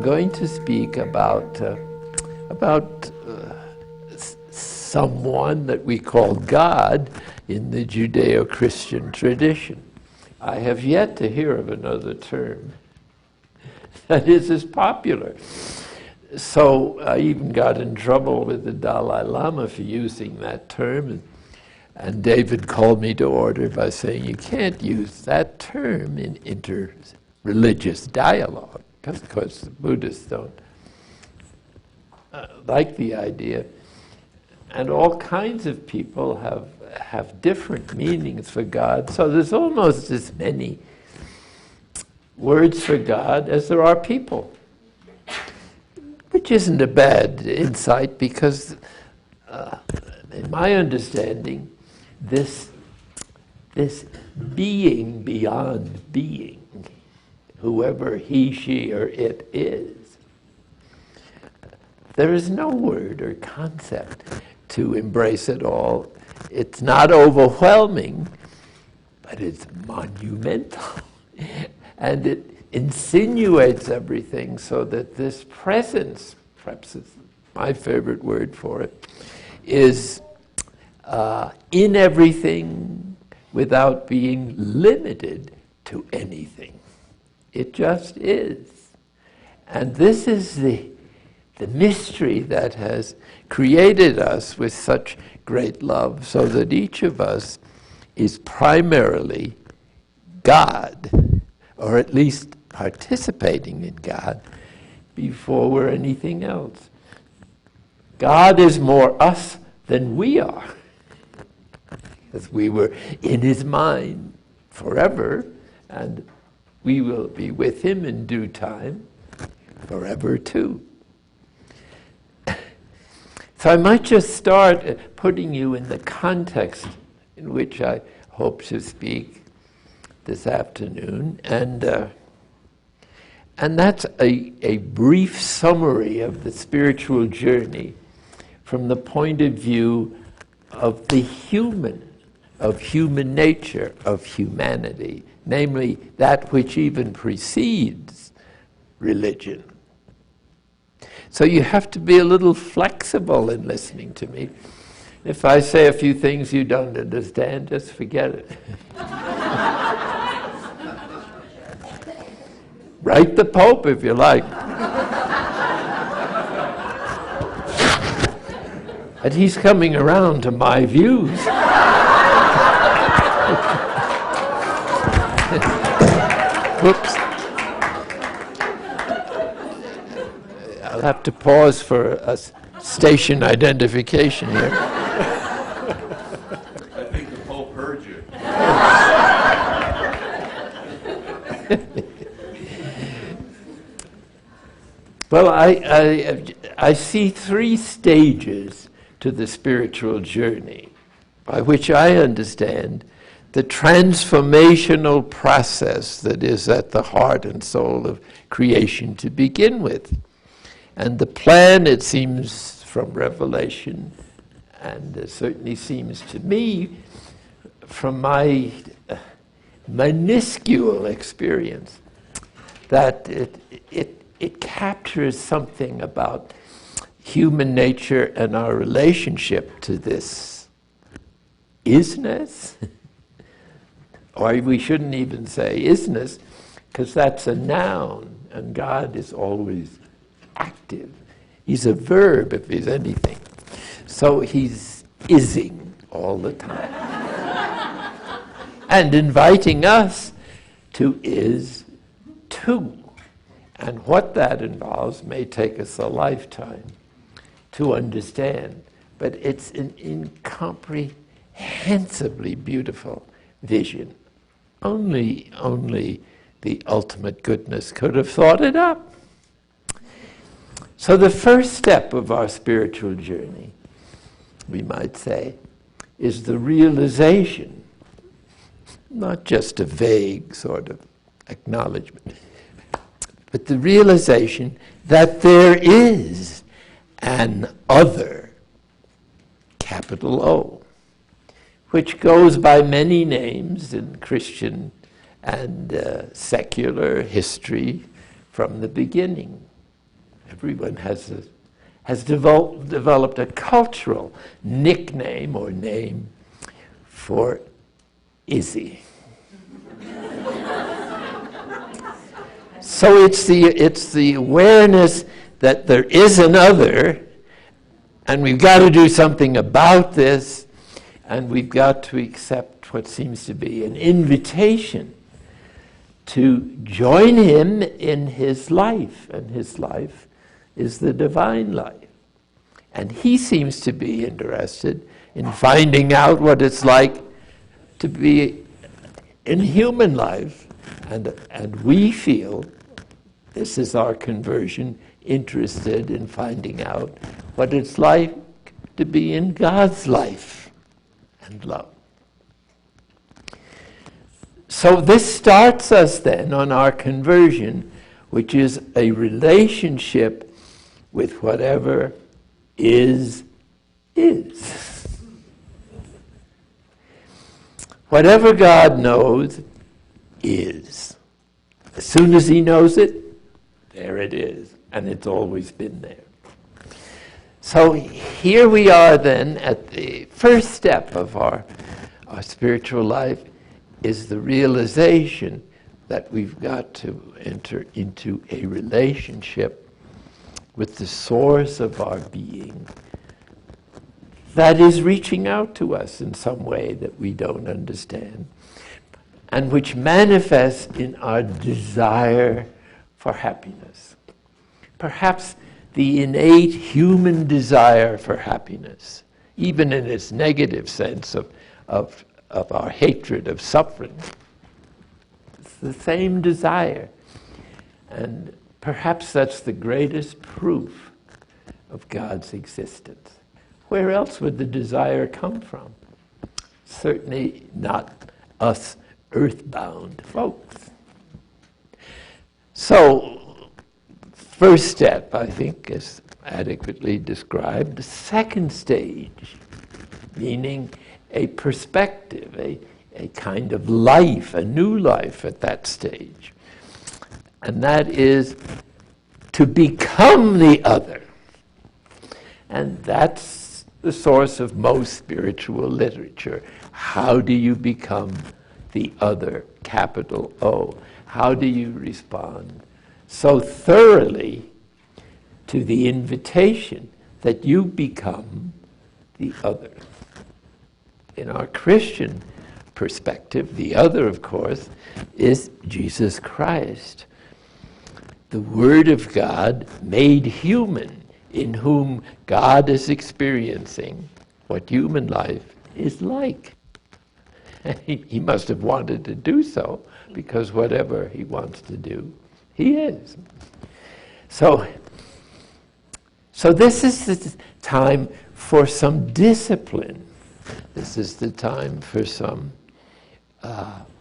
I'm going to speak about someone that we call God in the Judeo-Christian tradition. I have yet to hear of another term that is as popular. So I even got in trouble with the Dalai Lama for using that term, and David called me to order by saying you can't use that term in inter-religious dialogue, because the Buddhists don't like the idea. And all kinds of people have different meanings for God, so there's almost as many words for God as there are people, which isn't a bad insight, because in my understanding, this being beyond being, whoever he, she, or it is, there is no word or concept to embrace it all. It's not overwhelming, but it's monumental. And it insinuates everything, so that this presence, perhaps it's my favorite word for it, is in everything without being limited to anything. It just is. And this is the mystery that has created us with such great love, so that each of us is primarily God, or at least participating in God, before we're anything else. God is more us than we are, because we were in his mind forever, and we will be with him in due time forever too. So I might just start putting you in the context in which I hope to speak this afternoon, and that's a brief summary of the spiritual journey from the point of view of the human, of human nature, of humanity, namely that which even precedes religion. So you have to be a little flexible in listening to me. If I say a few things you don't understand, just forget it. Write the Pope if you like. And he's coming around to my views. Whoops. I'll have to pause for a station identification here. I think the Pope heard you. Well, I see three stages to the spiritual journey, by which I understand the transformational process that is at the heart and soul of creation to begin with. And the plan, it seems from Revelation, and it certainly seems to me from my minuscule experience, that it captures something about human nature and our relationship to this isness. Or we shouldn't even say isness, because that's a noun, and God is always active. He's a verb if he's anything. So he's ising all the time. And inviting us to is too. And what that involves may take us a lifetime to understand, but it's an incomprehensibly beautiful vision. Only the ultimate goodness could have thought it up. So the first step of our spiritual journey, we might say, is the realization, not just a vague sort of acknowledgement, but the realization that there is an other, capital O, which goes by many names in Christian and secular history from the beginning. Everyone has developed a cultural nickname or name for Izzy. So it's the awareness that there is another, and we've got to do something about this, and we've got to accept what seems to be an invitation to join him in his life, and his life is the divine life. And he seems to be interested in finding out what it's like to be in human life, and we feel, this is our conversion, interested in finding out what it's like to be in God's life and love. So this starts us then on our conversion, which is a relationship with whatever is. Whatever God knows is. As soon as he knows it, there it is, and it's always been there. So here we are then at the first step of our spiritual life, is the realization that we've got to enter into a relationship with the source of our being that is reaching out to us in some way that we don't understand, and which manifests in our desire for happiness. Perhaps the innate human desire for happiness, even in its negative sense of our hatred of suffering. It's the same desire. And perhaps that's the greatest proof of God's existence. Where else would the desire come from? Certainly not us earthbound folks. So, first step, I think, is adequately described. The second stage, meaning a perspective, a kind of life, a new life at that stage. And that is to become the other. And that's the source of most spiritual literature. How do you become the other, capital O? How do you respond so thoroughly to the invitation that you become the other? In our Christian perspective, the other, of course, is Jesus Christ, the Word of God made human, in whom God is experiencing what human life is like. He must have wanted to do so, because whatever he wants to do, he is. So this is the time for some discipline. This is the time for some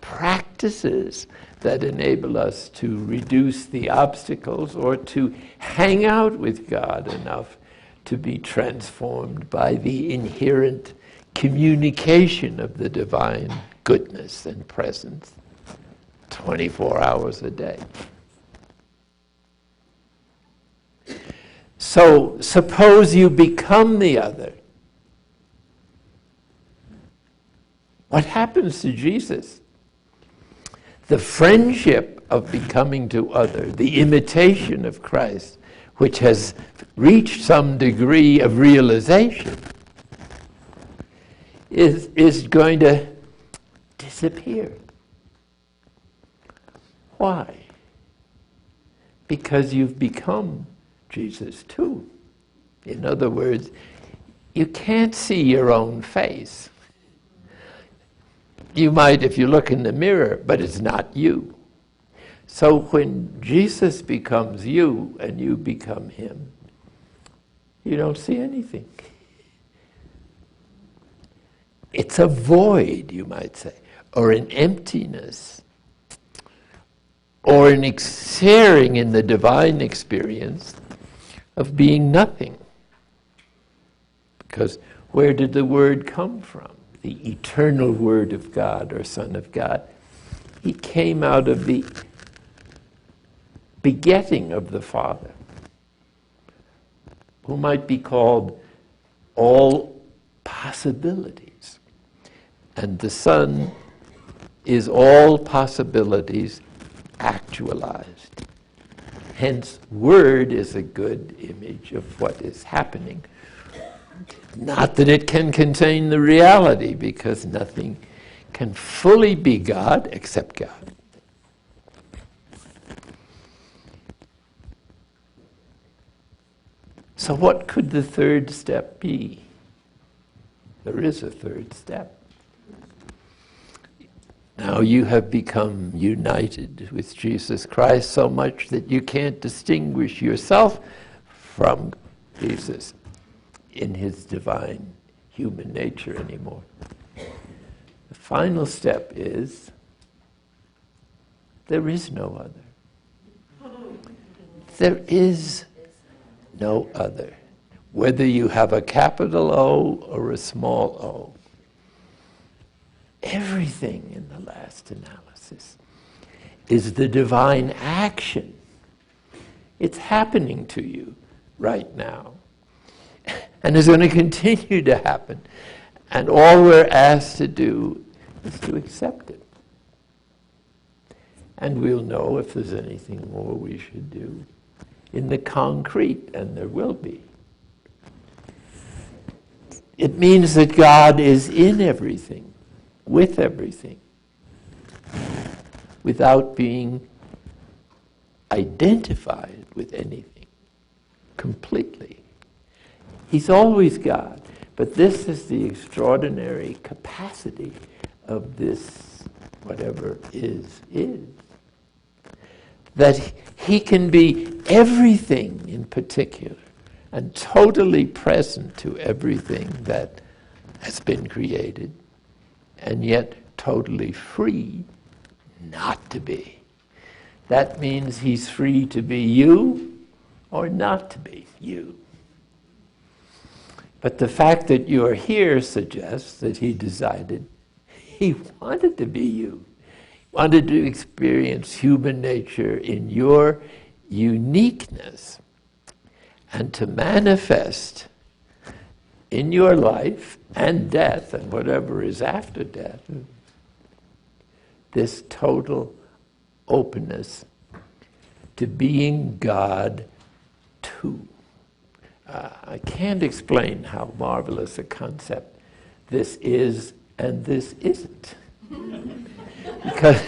practices that enable us to reduce the obstacles or to hang out with God enough to be transformed by the inherent communication of the divine goodness and presence 24 hours a day. So suppose you become the other. What happens to Jesus? The friendship of becoming to other, the imitation of Christ, which has reached some degree of realization, is going to disappear. Why? Because you've become Jesus too. In other words, you can't see your own face. You might if you look in the mirror, but it's not you. So when Jesus becomes you and you become him, you don't see anything. It's a void, you might say, or an emptiness, or an sharing in the divine experience of being nothing. Because where did the Word come from? The eternal Word of God, or Son of God. He came out of the begetting of the Father. who might be called all possibilities. And the Son is all possibilities actualized. Hence, Word is a good image of what is happening. Not that it can contain the reality, because nothing can fully be God except God. So what could the third step be? There is a third step. Now you have become united with Jesus Christ so much that you can't distinguish yourself from Jesus in his divine human nature anymore. The final step is there is no other. There is no other. Whether you have a capital O or a small o, everything in the last analysis is the divine action. It's happening to you right now. And is going to continue to happen. And all we're asked to do is to accept it. And we'll know if there's anything more we should do in the concrete, and there will be. It means that God is in everything, with everything, without being identified with anything, completely. He's always God, but this is the extraordinary capacity of this, whatever is. That he can be everything in particular and totally present to everything that has been created, and yet totally free not to be. That means he's free to be you or not to be you. But the fact that you're here suggests that he decided he wanted to be you, wanted to experience human nature in your uniqueness, and to manifest in your life and death and whatever is after death this total openness to being God too. I can't explain how marvelous a concept this is and this isn't. Because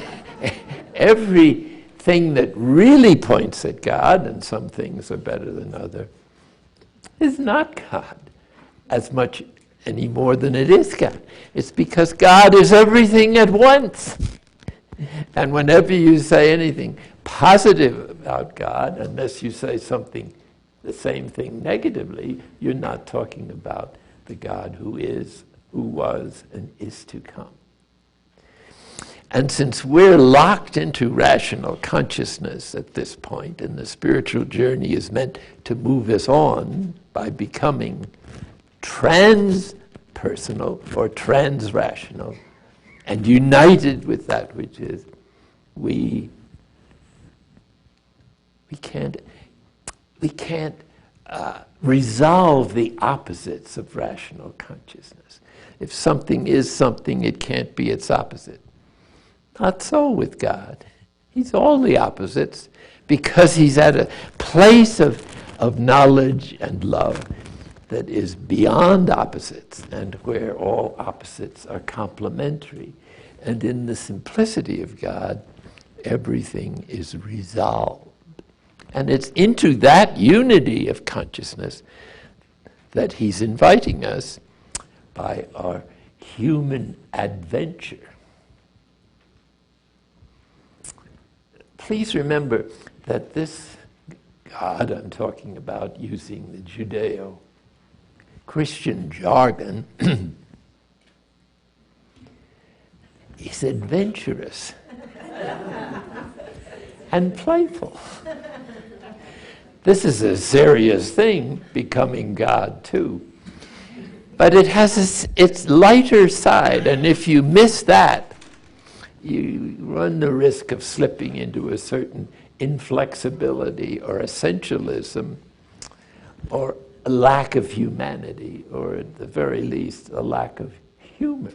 everything that really points at God, and some things are better than others, is not God as much any more than it is God. It's because God is everything at once. And whenever you say anything positive about God, unless you say something the same thing negatively, you're not talking about the God who is, who was, and is to come. And since we're locked into rational consciousness at this point, and the spiritual journey is meant to move us on by becoming trans-personal or trans-rational, and united with that which is, we can't resolve the opposites of rational consciousness. If something is something, it can't be its opposite. Not so with God. He's all the opposites because he's at a place of knowledge and love that is beyond opposites and where all opposites are complementary. And in the simplicity of God, everything is resolved. And it's into that unity of consciousness that he's inviting us by our human adventure. Please remember that this God I'm talking about, using the Judeo-Christian jargon, is adventurous and playful. This is a serious thing, becoming God too. But it has its lighter side, and if you miss that, you run the risk of slipping into a certain inflexibility or essentialism or a lack of humanity, or at the very least, a lack of humor.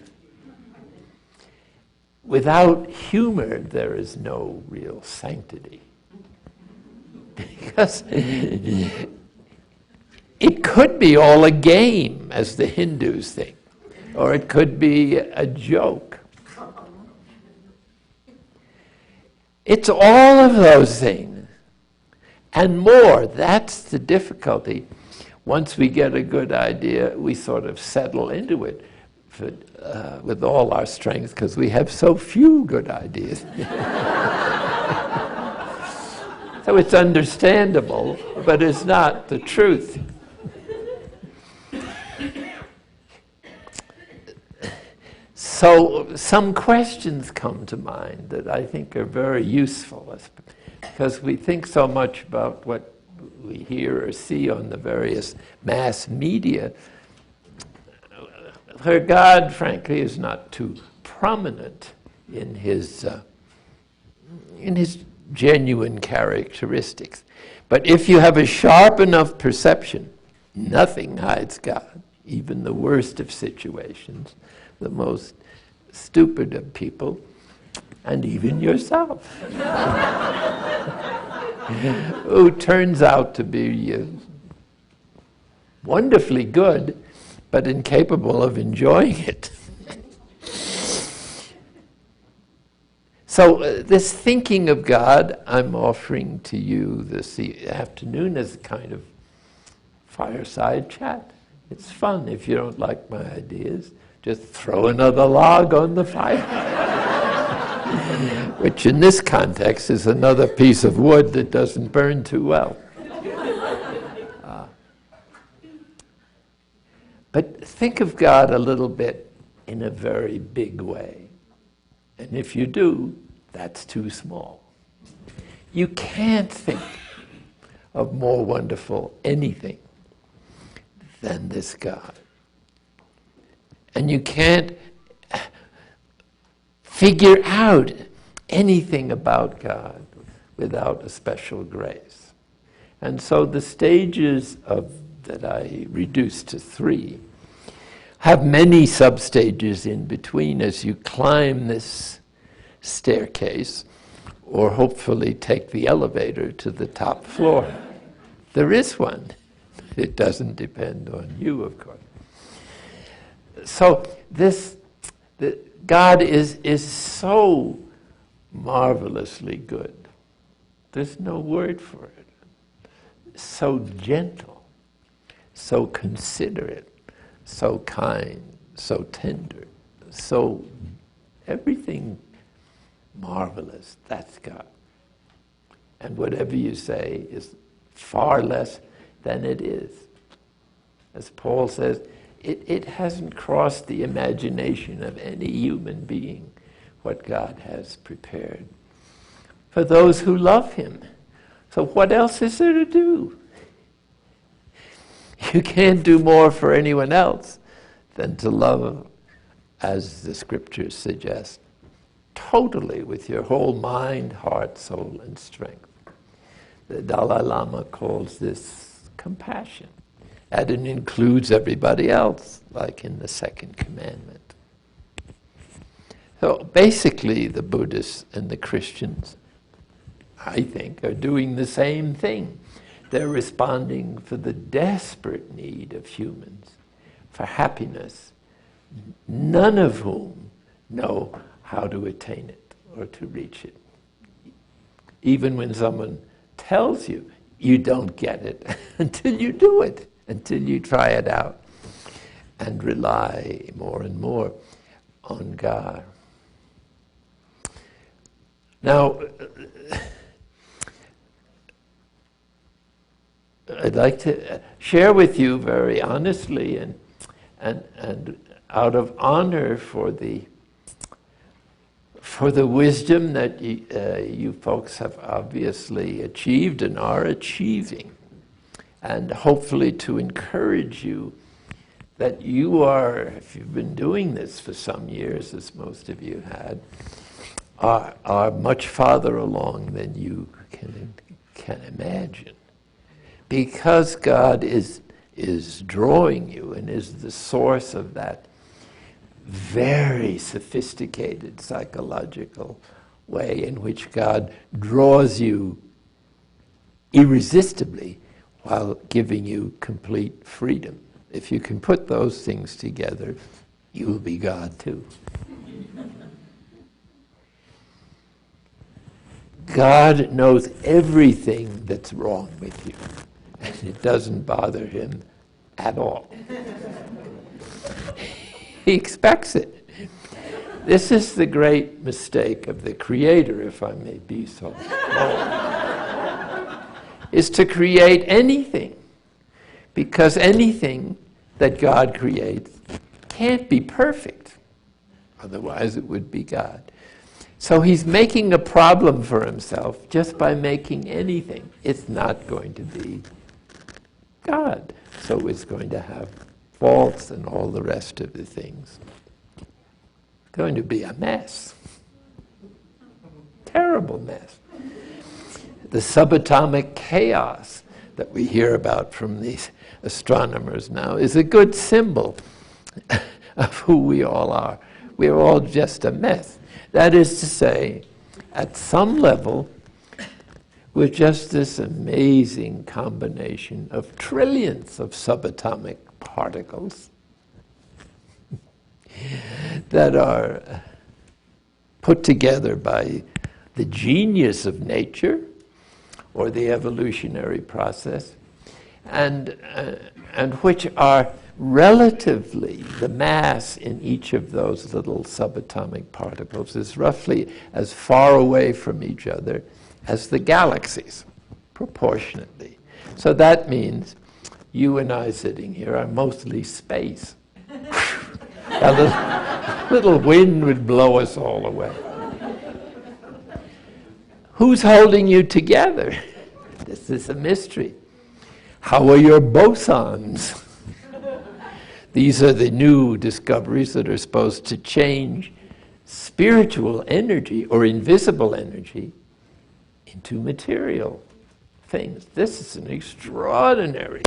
Without humor, there is no real sanctity. Because it could be all a game, as the Hindus think, or it could be a joke. It's all of those things and more. That's the difficulty. Once we get a good idea, we sort of settle into it with all our strength, because we have so few good ideas. So it's understandable, but it's not the truth. So some questions come to mind that I think are very useful, because we think so much about what we hear or see on the various mass media, where God, frankly, is not too prominent in his genuine characteristics. But if you have a sharp enough perception, nothing hides God, even the worst of situations, the most stupid of people, and even yourself, who turns out to be wonderfully good, but incapable of enjoying it. So this thinking of God I'm offering to you this afternoon as a kind of fireside chat. It's fun. If you don't like my ideas, just throw another log on the fire. Which in this context is another piece of wood that doesn't burn too well. But think of God a little bit in a very big way. And if you do, that's too small. You can't think of more wonderful anything than this God. And you can't figure out anything about God without a special grace. And so the stages that I reduced to 3 have many sub-stages in between as you climb this staircase, or hopefully take the elevator to the top floor. There is one. It doesn't depend on you, of course. So God is so marvelously good. There's no word for it. So gentle, so considerate, so kind, so tender, so everything marvelous. That's God. And whatever you say is far less than it is. As Paul says, it hasn't crossed the imagination of any human being what God has prepared for those who love him. So what else is there to do? You can't do more for anyone else than to love, as the scriptures suggest, totally with your whole mind, heart, soul, and strength. The Dalai Lama calls this compassion. And it includes everybody else, like in the second commandment. So basically, the Buddhists and the Christians, I think, are doing the same thing. They're responding for the desperate need of humans for happiness, none of whom know how to attain it or to reach it. Even when someone tells you, you don't get it until you do it, until you try it out and rely more and more on God. Now, I'd like to share with you very honestly and out of honor for the wisdom that you folks have obviously achieved and are achieving, and hopefully to encourage you that you are, if you've been doing this for some years, as most of you had, are much farther along than you can imagine. Because God is is drawing you and is the source of that very sophisticated psychological way in which God draws you irresistibly while giving you complete freedom. If you can put those things together, you will be God too. God knows everything that's wrong with you, and it doesn't bother him at all. He expects it. This is the great mistake of the Creator, if I may be so bold, is to create anything, because anything that God creates can't be perfect. Otherwise it would be God. So he's making a problem for himself just by making anything. It's not going to be God. So it's going to have faults and all the rest of the things. It's going to be a mess. Terrible mess. The subatomic chaos that we hear about from these astronomers now is a good symbol of who we all are. We're all just a mess. That is to say, at some level, we're just this amazing combination of trillions of subatomic particles that are put together by the genius of nature or the evolutionary process, and which are relatively, the mass in each of those little subatomic particles is roughly as far away from each other as the galaxies, proportionately. So that means you and I sitting here are mostly space. A little wind would blow us all away. Who's holding you together? This is a mystery. How are your bosons? These are the new discoveries that are supposed to change spiritual energy or invisible energy into material things. This is an extraordinary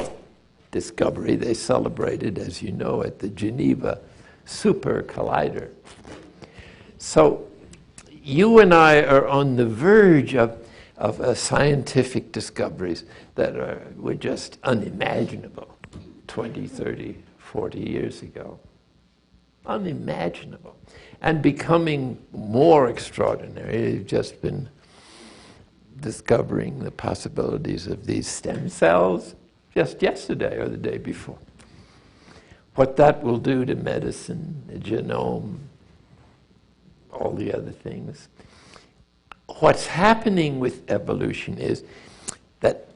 discovery. They celebrated, as you know, at the Geneva Super Collider. So you and I are on the verge of scientific discoveries that were just unimaginable 20, 30, 40 years ago. Unimaginable. And becoming more extraordinary. They've just been discovering the possibilities of these stem cells just yesterday or the day before. What that will do to medicine, the genome, all the other things. What's happening with evolution is that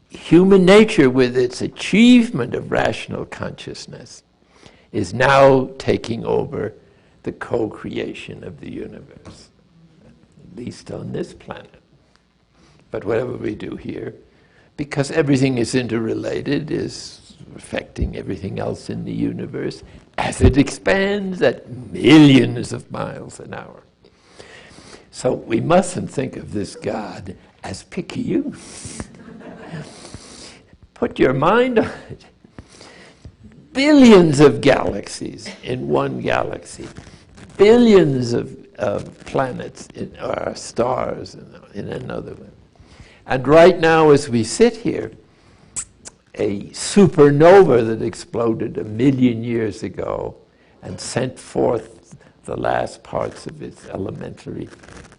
human nature, with its achievement of rational consciousness, is now taking over the co-creation of the universe, at least on this planet. But whatever we do here, because everything is interrelated, is affecting everything else in the universe as it expands at millions of miles an hour. So we mustn't think of this God as picayune. Put your mind on it. Billions of galaxies in one galaxy. Billions of planets or stars in another one. And right now, as we sit here, a supernova that exploded 1 million years ago and sent forth the last parts of its elementary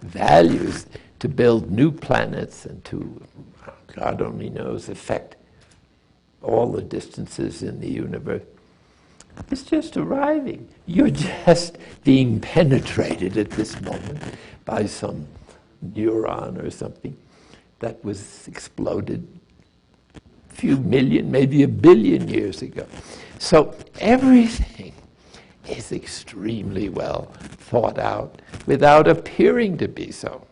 values to build new planets and to, God only knows, affect all the distances in the universe. It's just arriving. You're just being penetrated at this moment by some neuron or something that was exploded a few million, maybe 1 billion years ago. So everything is extremely well thought out without appearing to be so.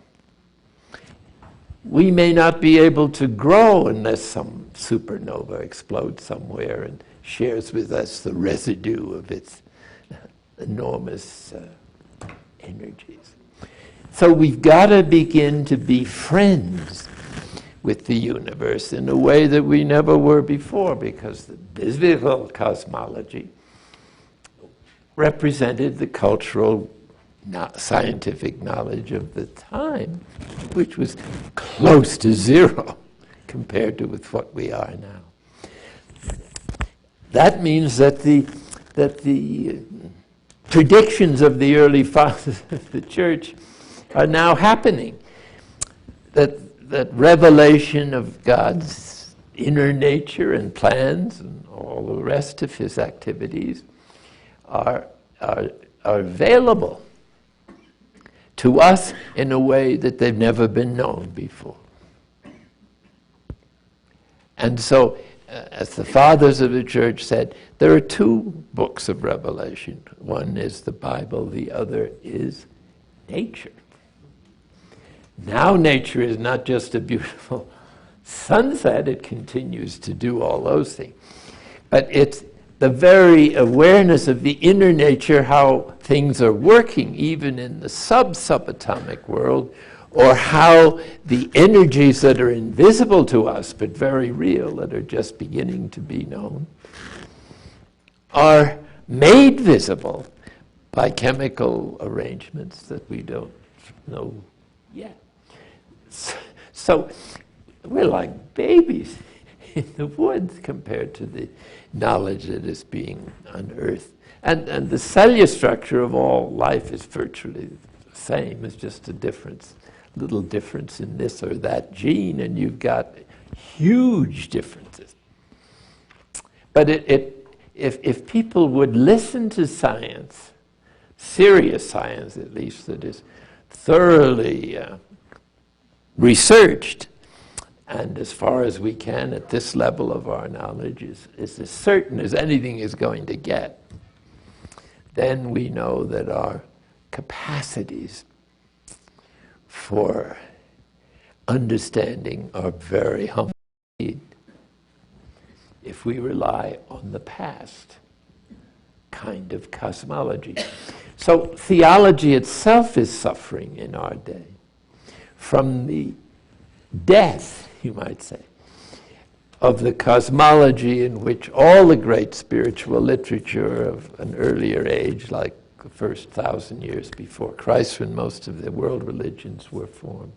We may not be able to grow unless some supernova explodes somewhere and shares with us the residue of its enormous energies. So we've got to begin to be friends with the universe in a way that we never were before, because the biblical cosmology represented the cultural, scientific knowledge of the time, which was close to zero compared to with what we are now. That means that the predictions of the early fathers of the church are now happening. That revelation of God's inner nature and plans and all the rest of his activities are available to us in a way that they've never been known before. And so, as the fathers of the church said, there are two books of Revelation. One is the Bible, the other is nature. Now nature is not just a beautiful sunset, it continues to do all those things. But it's the very awareness of the inner nature, how things are working, even in the subatomic world, or how the energies that are invisible to us, but very real, that are just beginning to be known, are made visible by chemical arrangements that we don't know yet. So we're like babies in the woods compared to the knowledge that is being unearthed. And the cellular structure of all life is virtually the same. It's just a difference, little difference in this or that gene, and you've got huge differences. But if people would listen to science, serious science at least, that is thoroughly researched, and as far as we can at this level of our knowledge is as certain as anything is going to get, then we know that our capacities for understanding are very humble if we rely on the past kind of cosmology. So theology itself is suffering in our day from the death, you might say, of the cosmology in which all the great spiritual literature of an earlier age, like the first 1,000 years before Christ, when most of the world religions were formed.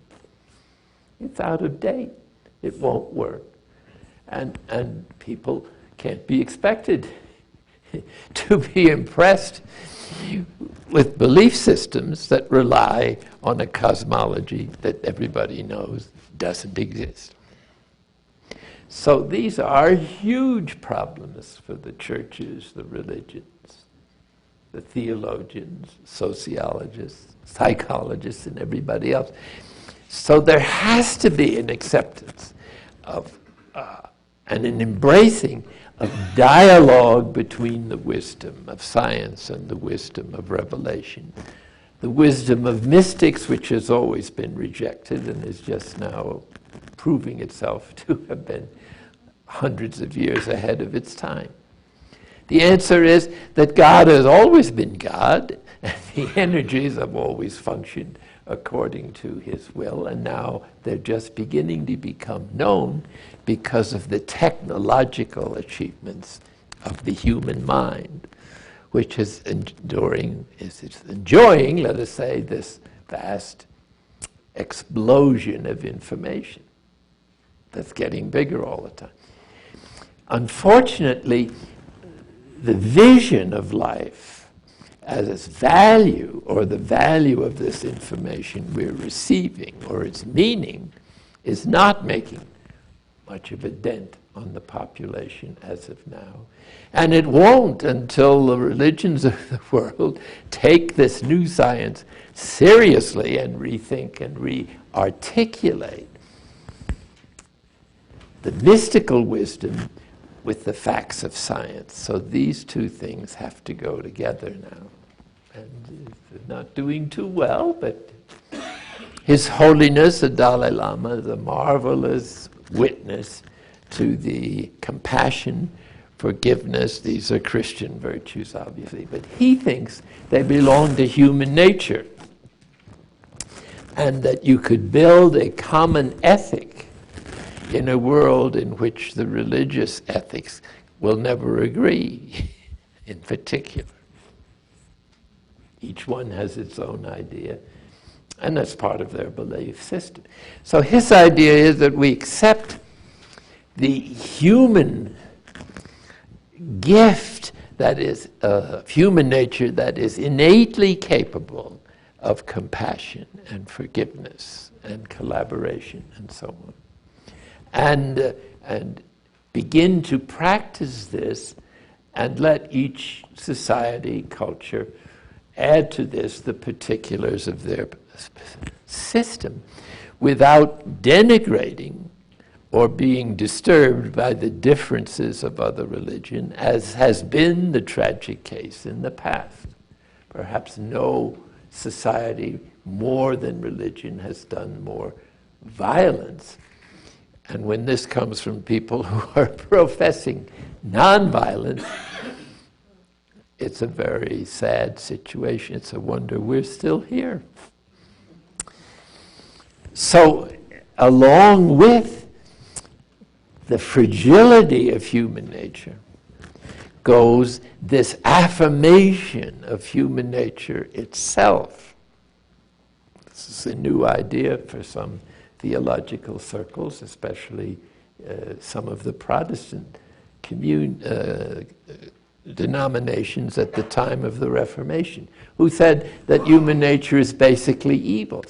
It's out of date. It won't work. And people can't be expected to be impressed with belief systems that rely on a cosmology that everybody knows doesn't exist. So these are huge problems for the churches, the religions, the theologians, sociologists, psychologists, and everybody else. So there has to be an acceptance of and an embracing of dialogue between the wisdom of science and the wisdom of revelation. The wisdom of mystics, which has always been rejected and is just now proving itself to have been hundreds of years ahead of its time. The answer is that God has always been God, and the energies have always functioned according to his will, and now they're just beginning to become known because of the technological achievements of the human mind, which is enjoying, let us say, this vast explosion of information that's getting bigger all the time. Unfortunately, the vision of life as its value, or the value of this information we're receiving, or its meaning, is not making much of a dent on the population as of now. And it won't until the religions of the world take this new science seriously and rethink and re-articulate the mystical wisdom with the facts of science. So these two things have to go together now. And they're not doing too well, but His Holiness, the Dalai Lama, is a marvelous witness to the compassion, forgiveness. These are Christian virtues, obviously, but he thinks they belong to human nature, and that you could build a common ethic in a world in which the religious ethics will never agree, in particular. Each one has its own idea, and that's part of their belief system. So his idea is that we accept the human gift that is human nature that is innately capable of compassion and forgiveness and collaboration and so on. And begin to practice this and let each society, culture, add to this the particulars of their system without denigrating or being disturbed by the differences of other religion, as has been the tragic case in the past. Perhaps no society more than religion has done more violence. And when this comes from people who are professing nonviolence, it's a very sad situation. It's a wonder we're still here. So, along with the fragility of human nature goes this affirmation of human nature itself. This is a new idea for some theological circles, especially some of the Protestant denominations at the time of the Reformation, who said that human nature is basically evil.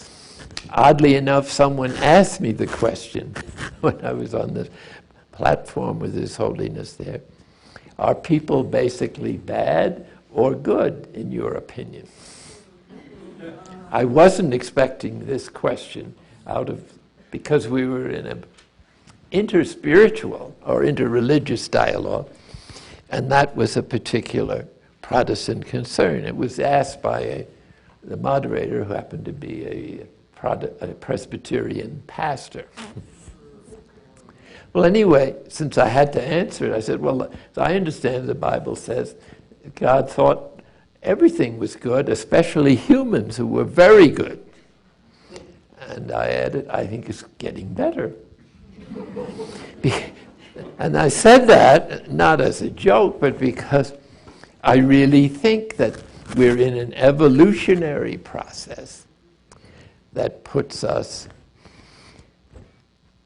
Oddly enough, someone asked me the question when I was on the platform with His Holiness there, are people basically bad or good in your opinion? I wasn't expecting this question because we were in an interspiritual or interreligious dialogue, and that was a particular Protestant concern. It was asked by the moderator, who happened to be a Presbyterian pastor. Well, anyway, since I had to answer it, I said, well, I understand the Bible says God thought everything was good, especially humans who were very good. And I added, I think it's getting better. And I said that not as a joke, but because I really think that we're in an evolutionary process that puts us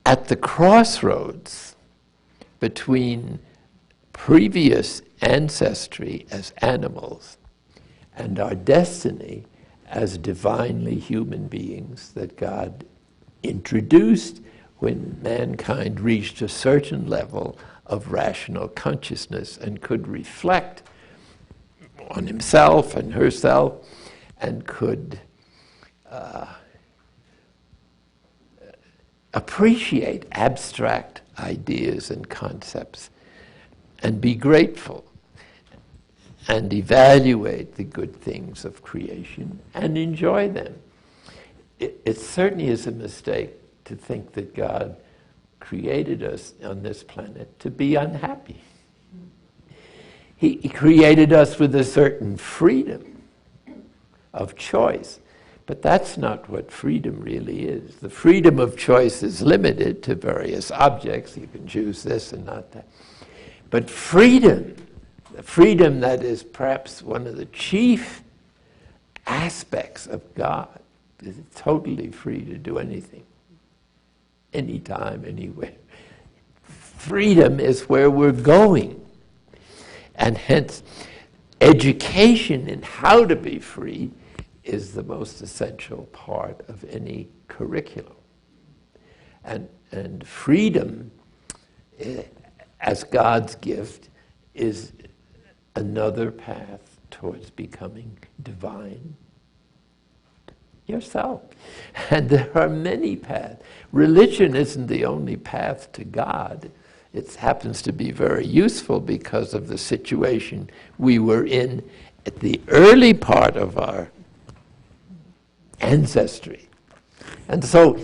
at the crossroads between previous ancestry as animals and our destiny as divinely human beings that God introduced when mankind reached a certain level of rational consciousness and could reflect on himself and herself and could appreciate abstract ideas and concepts and be grateful and evaluate the good things of creation and enjoy them. It certainly is a mistake to think that God created us on this planet to be unhappy. He created us with a certain freedom of choice. But that's not what freedom really is. The freedom of choice is limited to various objects. You can choose this and not that. But freedom, the freedom that is perhaps one of the chief aspects of God, is totally free to do anything, anytime, anywhere. Freedom is where we're going. And hence, education in how to be free is the most essential part of any curriculum. And freedom, as God's gift, is another path towards becoming divine yourself. And there are many paths. Religion isn't the only path to God. It happens to be very useful because of the situation we were in at the early part of our ancestry. And so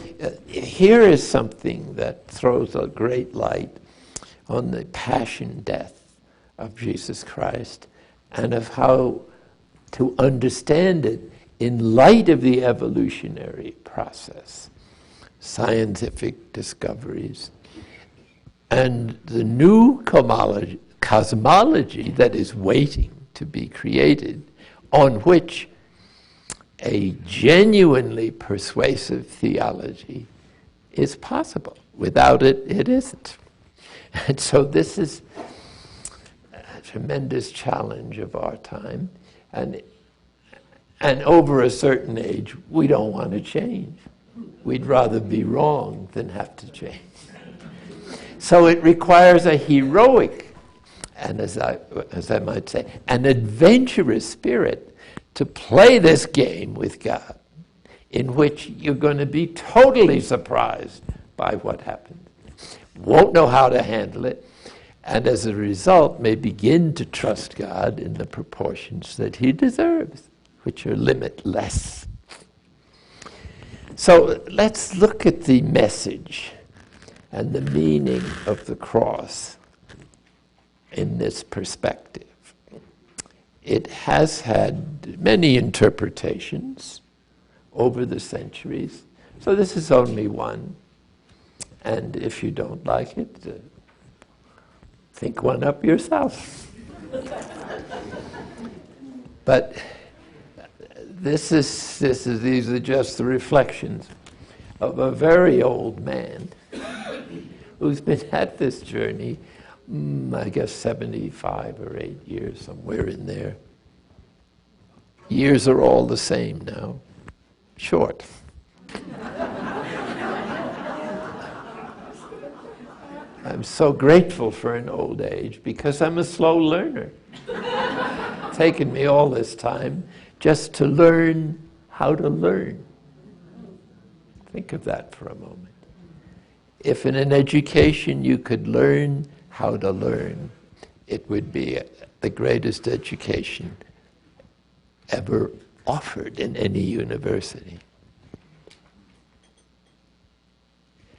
here is something that throws a great light on the passion death of Jesus Christ and of how to understand it in light of the evolutionary process, scientific discoveries, And the new cosmology that is waiting to be created, on which a genuinely persuasive theology is possible. Without it, it isn't. And so this is a tremendous challenge of our time. And over a certain age, we don't want to change. We'd rather be wrong than have to change. So it requires a heroic, and as I might say, an adventurous spirit to play this game with God, in which you're going to be totally surprised by what happens. Won't know how to handle it, and as a result may begin to trust God in the proportions that he deserves, which are limitless. So let's look at the message and the meaning of the cross in this perspective. It has had many interpretations over the centuries, so this is only one. And if you don't like it, think one up yourself. But these are just the reflections of a very old man who's been at this journey, I guess 75 or 8 years, somewhere in there. Years are all the same now, short. I'm so grateful for an old age because I'm a slow learner. It's taken me all this time just to learn how to learn. Think of that for a moment. If in an education you could learn how to learn, it would be the greatest education ever offered in any university.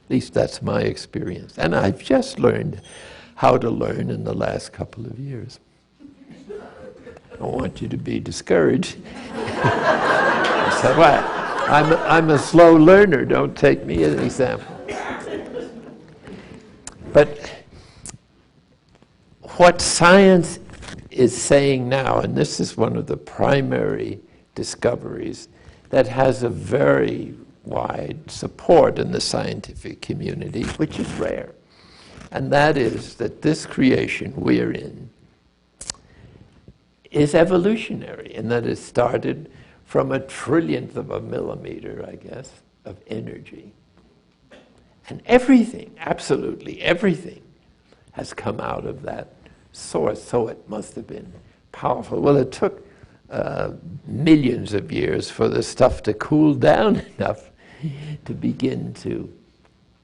At least that's my experience. And I've just learned how to learn in the last couple of years. I don't want you to be discouraged. I said, well, I'm a slow learner. Don't take me as an example. But what science is saying now, and this is one of the primary discoveries that has a very wide support in the scientific community, which is rare, and that is that this creation we're in is evolutionary, and that it started from a trillionth of a millimeter, I guess, of energy. And everything, absolutely everything, has come out of that source, so it must have been powerful. Well, it took millions of years for the stuff to cool down enough to begin to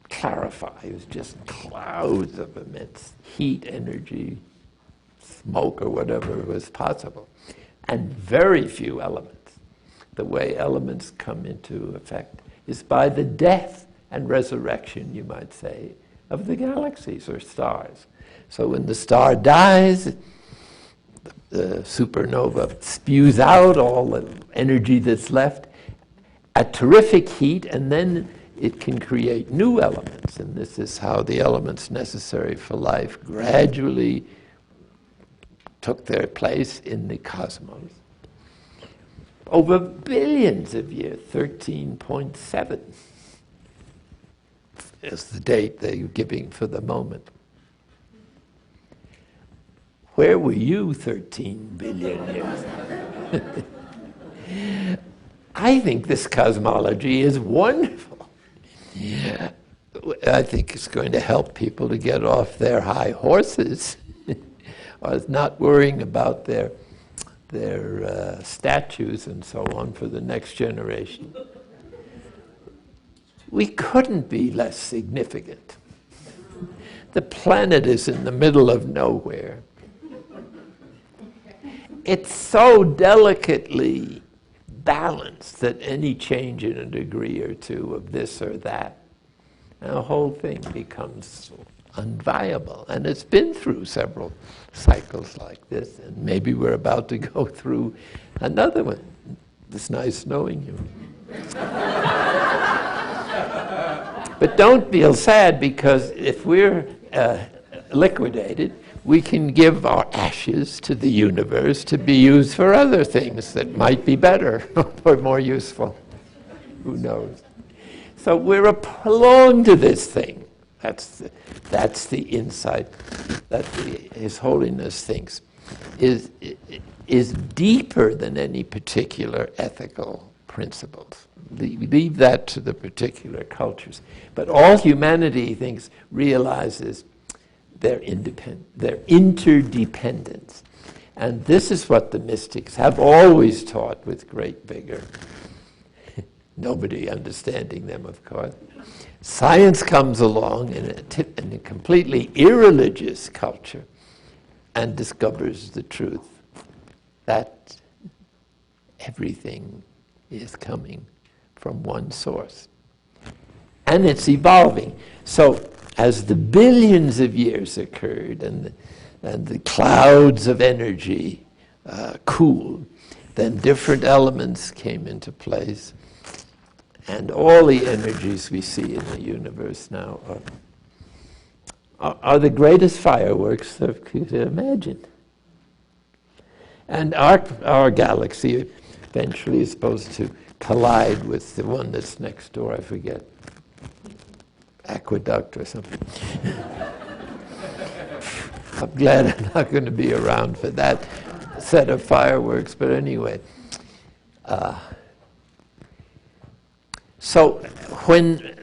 clarify. It was just clouds of immense heat, energy, smoke, or whatever was possible, and very few elements. The way elements come into effect is by the death and resurrection, you might say, of the galaxies or stars. So when the star dies, the supernova spews out all the energy that's left at terrific heat, and then it can create new elements. And this is how the elements necessary for life gradually took their place in the cosmos. Over billions of years, 13.7 is the date they're giving for the moment. Where were you 13 billion years? I think this cosmology is wonderful. I think it's going to help people to get off their high horses, or not worrying about their statues and so on for the next generation. We couldn't be less significant. The planet is in the middle of nowhere. It's so delicately balanced that any change in a degree or two of this or that, and the whole thing becomes unviable. And it's been through several cycles like this, and maybe we're about to go through another one. It's nice knowing you. But don't feel sad, because if we're liquidated, we can give our ashes to the universe to be used for other things that might be better or more useful. Who knows? So we're belong to this thing. That's the insight that His Holiness thinks is deeper than any particular ethical principles. Leave that to the particular cultures. But all humanity realizes their interdependence. And this is what the mystics have always taught with great vigor. Nobody understanding them, of course. Science comes along in a completely irreligious culture and discovers the truth that everything is coming from one source. And it's evolving. So as the billions of years occurred and the clouds of energy cooled, then different elements came into place. And all the energies we see in the universe now are the greatest fireworks that we could imagine. And our galaxy eventually is supposed to collide with the one that's next door, I forget, Aqueduct or something. I'm glad I'm not going to be around for that set of fireworks, but anyway. So when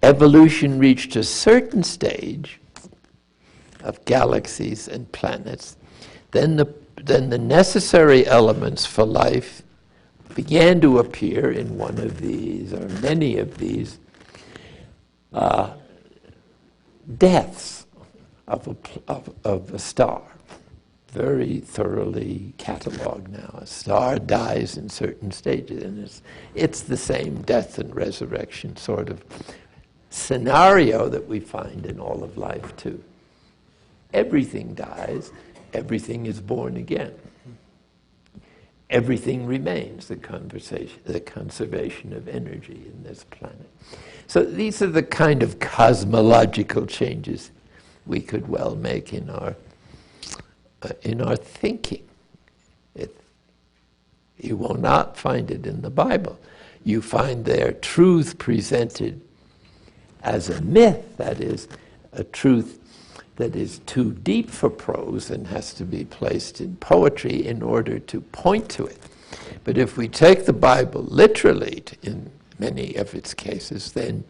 evolution reached a certain stage of galaxies and planets, then the necessary elements for life began to appear in one of these, or many of these, deaths of a star. Very thoroughly cataloged now. A star dies in certain stages, and it's the same death and resurrection sort of scenario that we find in all of life too. Everything dies, everything is born again. Everything remains, the conservation of energy in this planet. So these are the kind of cosmological changes we could well make in our thinking. You will not find it in the Bible. You find there truth presented as a myth, that is, a truth that is too deep for prose and has to be placed in poetry in order to point to it. But if we take the Bible literally in many of its cases, then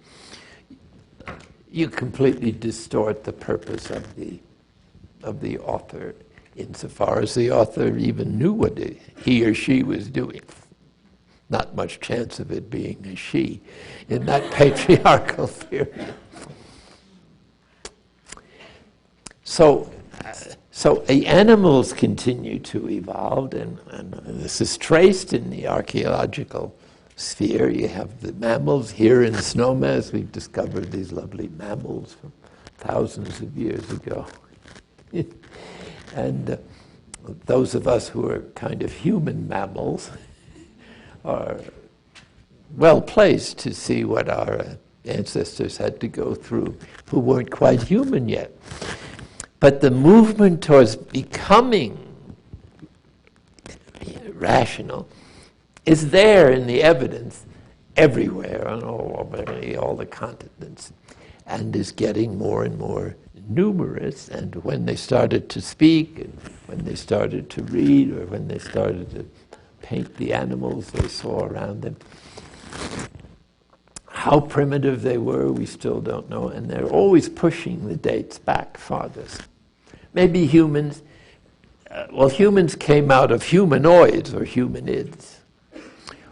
you completely distort the purpose of the author, insofar as the author even knew what he or she was doing. Not much chance of it being a she in that patriarchal theory. So the animals continue to evolve, and this is traced in the archaeological sphere. You have the mammals here in Snowmass. We've discovered these lovely mammals from thousands of years ago. And those of us who are kind of human mammals are well placed to see what our ancestors had to go through who weren't quite human yet. But the movement towards becoming rational is there in the evidence everywhere on all the continents, and is getting more and more numerous. And when they started to speak, and when they started to read, or when they started to paint the animals they saw around them, how primitive they were, we still don't know, and they're always pushing the dates back farthest. Maybe humans, humans came out of humanoids or humanids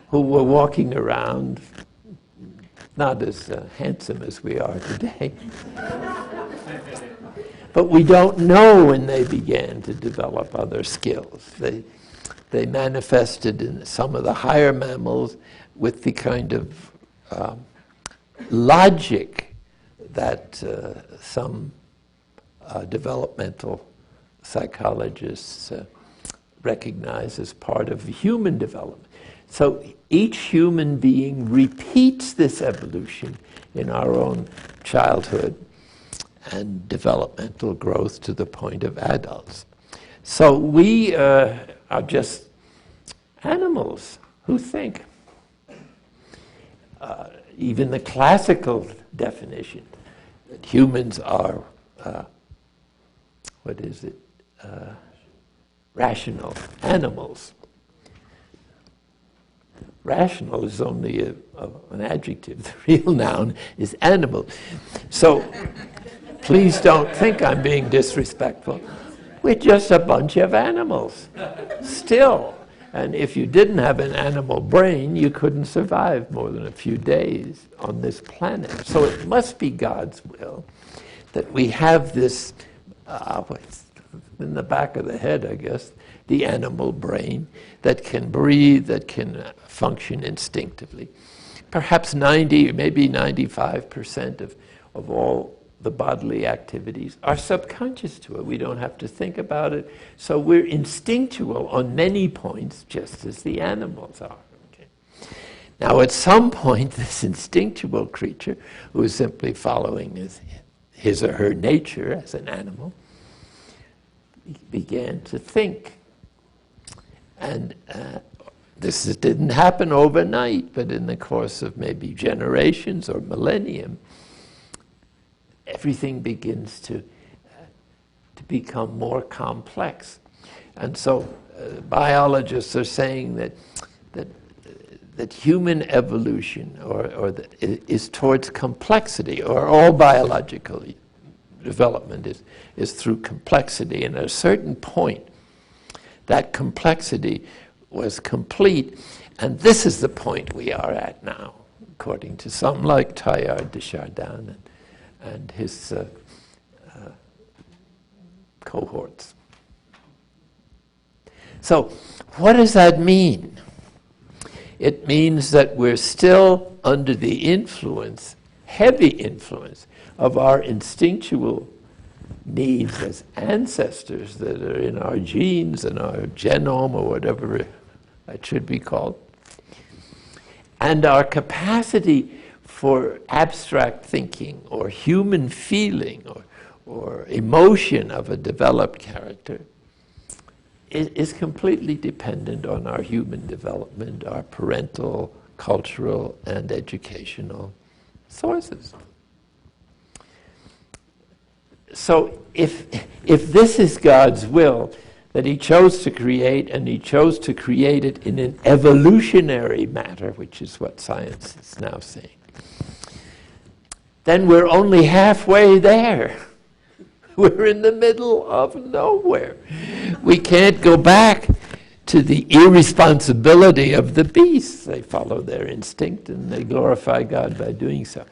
who were walking around not as handsome as we are today. But we don't know when they began to develop other skills. They manifested in some of the higher mammals with the kind of logic that some developmental psychologists recognize as part of human development. So each human being repeats this evolution in our own childhood, and developmental growth to the point of adults. So we are just animals who think. Even the classical definition that humans are, rational animals. Rational is only an adjective. The real noun is animal. So please don't think I'm being disrespectful. We're just a bunch of animals, still. And if you didn't have an animal brain, you couldn't survive more than a few days on this planet. So it must be God's will that we have this, in the back of the head, I guess, the animal brain that can breathe, that can function instinctively. Perhaps 90, maybe 95% of all the bodily activities are subconscious to it. We don't have to think about it. So we're instinctual on many points, just as the animals are. Okay? Now, at some point, this instinctual creature, who is simply following his or her nature as an animal, began to think. And this didn't happen overnight, but in the course of maybe generations or millennium, everything begins to become more complex. And so biologists are saying that human evolution is towards complexity, or all biological development is through complexity. And at a certain point, that complexity was complete, and this is the point we are at now, according to some like Teilhard de Chardin and his cohorts. So what does that mean? It means that we're still under the influence, heavy influence, of our instinctual needs as ancestors that are in our genes and our genome, or whatever that should be called. And our capacity for abstract thinking or human feeling or emotion of a developed character is completely dependent on our human development, our parental, cultural, and educational sources. So if this is God's will, that he chose to create, and he chose to create it in an evolutionary manner, which is what science is now saying, then we're only halfway there. We're in the middle of nowhere. We can't go back to the irresponsibility of the beasts. They follow their instinct and they glorify God by doing so.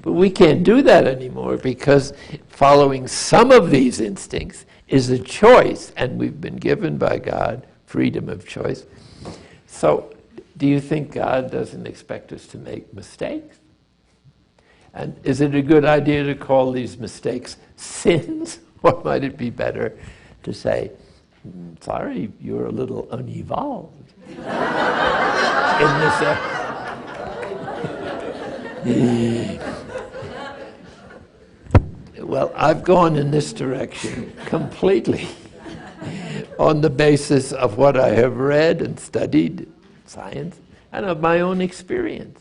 But we can't do that anymore, because following some of these instincts is a choice, and we've been given by God freedom of choice. So do you think God doesn't expect us to make mistakes? And is it a good idea to call these mistakes sins? Or might it be better to say, sorry, you're a little unevolved in this Well, I've gone in this direction completely on the basis of what I have read and studied, science, and of my own experience.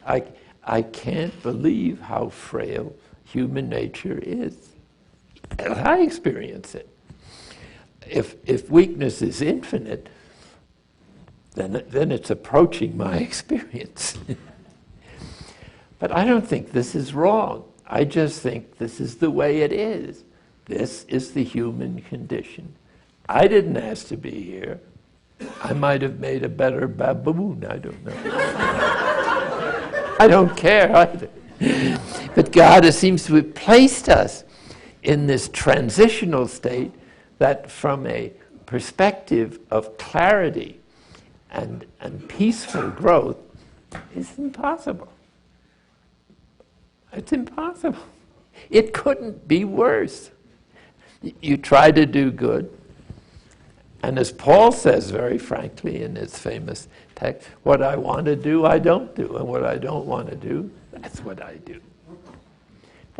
I can't believe how frail human nature is. I experience it. If weakness is infinite, then it's approaching my experience. But I don't think this is wrong. I just think this is the way it is. This is the human condition. I didn't ask to be here. I might have made a better baboon, I don't know. I don't care either. But God seems to have placed us in this transitional state that, from a perspective of clarity and peaceful growth, is impossible. It's impossible. It couldn't be worse. You try to do good, and as Paul says very frankly in his famous text, what I want to do, I don't do, and what I don't want to do, that's what I do.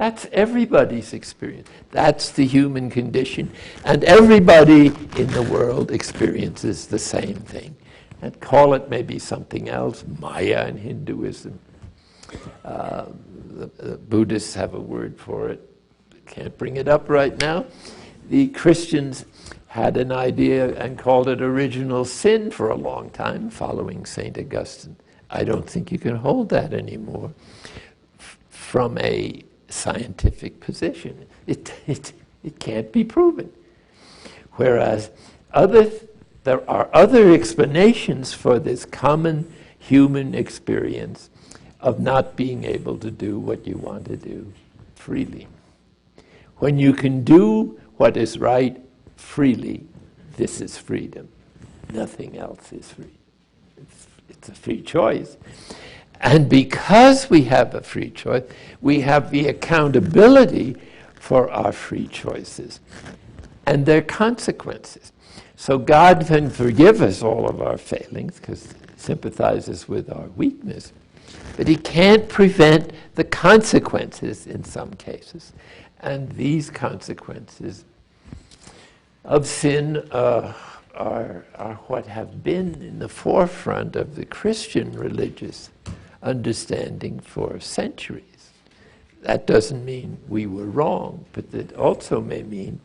That's everybody's experience. That's the human condition. And everybody in the world experiences the same thing. And call it maybe something else, Maya in Hinduism. The Buddhists have a word for it. Can't bring it up right now. The Christians had an idea and called it original sin for a long time, following St. Augustine. I don't think you can hold that anymore from a scientific position. It can't be proven. Whereas there are other explanations for this common human experience of not being able to do what you want to do freely. When you can do what is right freely, this is freedom. Nothing else is free. It's a free choice. And because we have a free choice, we have the accountability for our free choices and their consequences. So God can forgive us all of our failings because he sympathizes with our weakness, but he can't prevent the consequences in some cases. And these consequences of sin are what have been in the forefront of the Christian religious understanding for centuries. That doesn't mean we were wrong, but it also may mean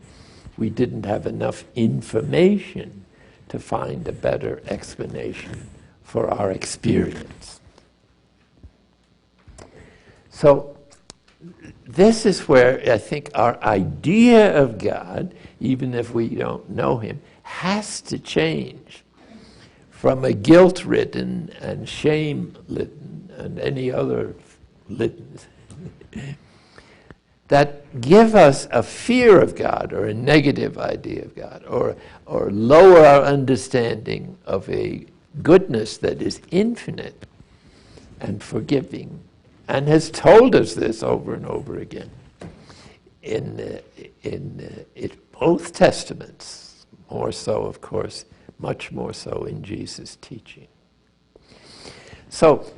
we didn't have enough information to find a better explanation for our experience. So this is where I think our idea of God, even if we don't know him, has to change from a guilt-ridden and shame-ridden and any other liddens that give us a fear of God or a negative idea of God or lower our understanding of a goodness that is infinite and forgiving and has told us this over and over again in both Testaments, more so, of course, much more so in Jesus' teaching. So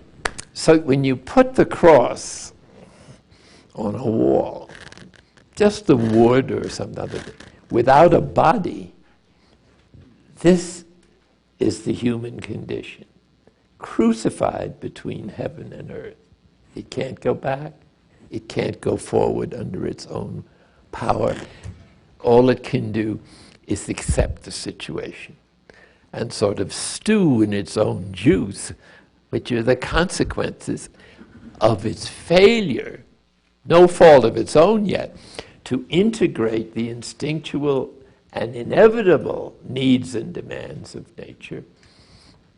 when you put the cross on a wall, just the wood or some other thing, without a body, this is the human condition, crucified between heaven and earth. It can't go back. It can't go forward under its own power. All it can do is accept the situation and sort of stew in its own juice, which are the consequences of its failure, no fault of its own yet, to integrate the instinctual and inevitable needs and demands of nature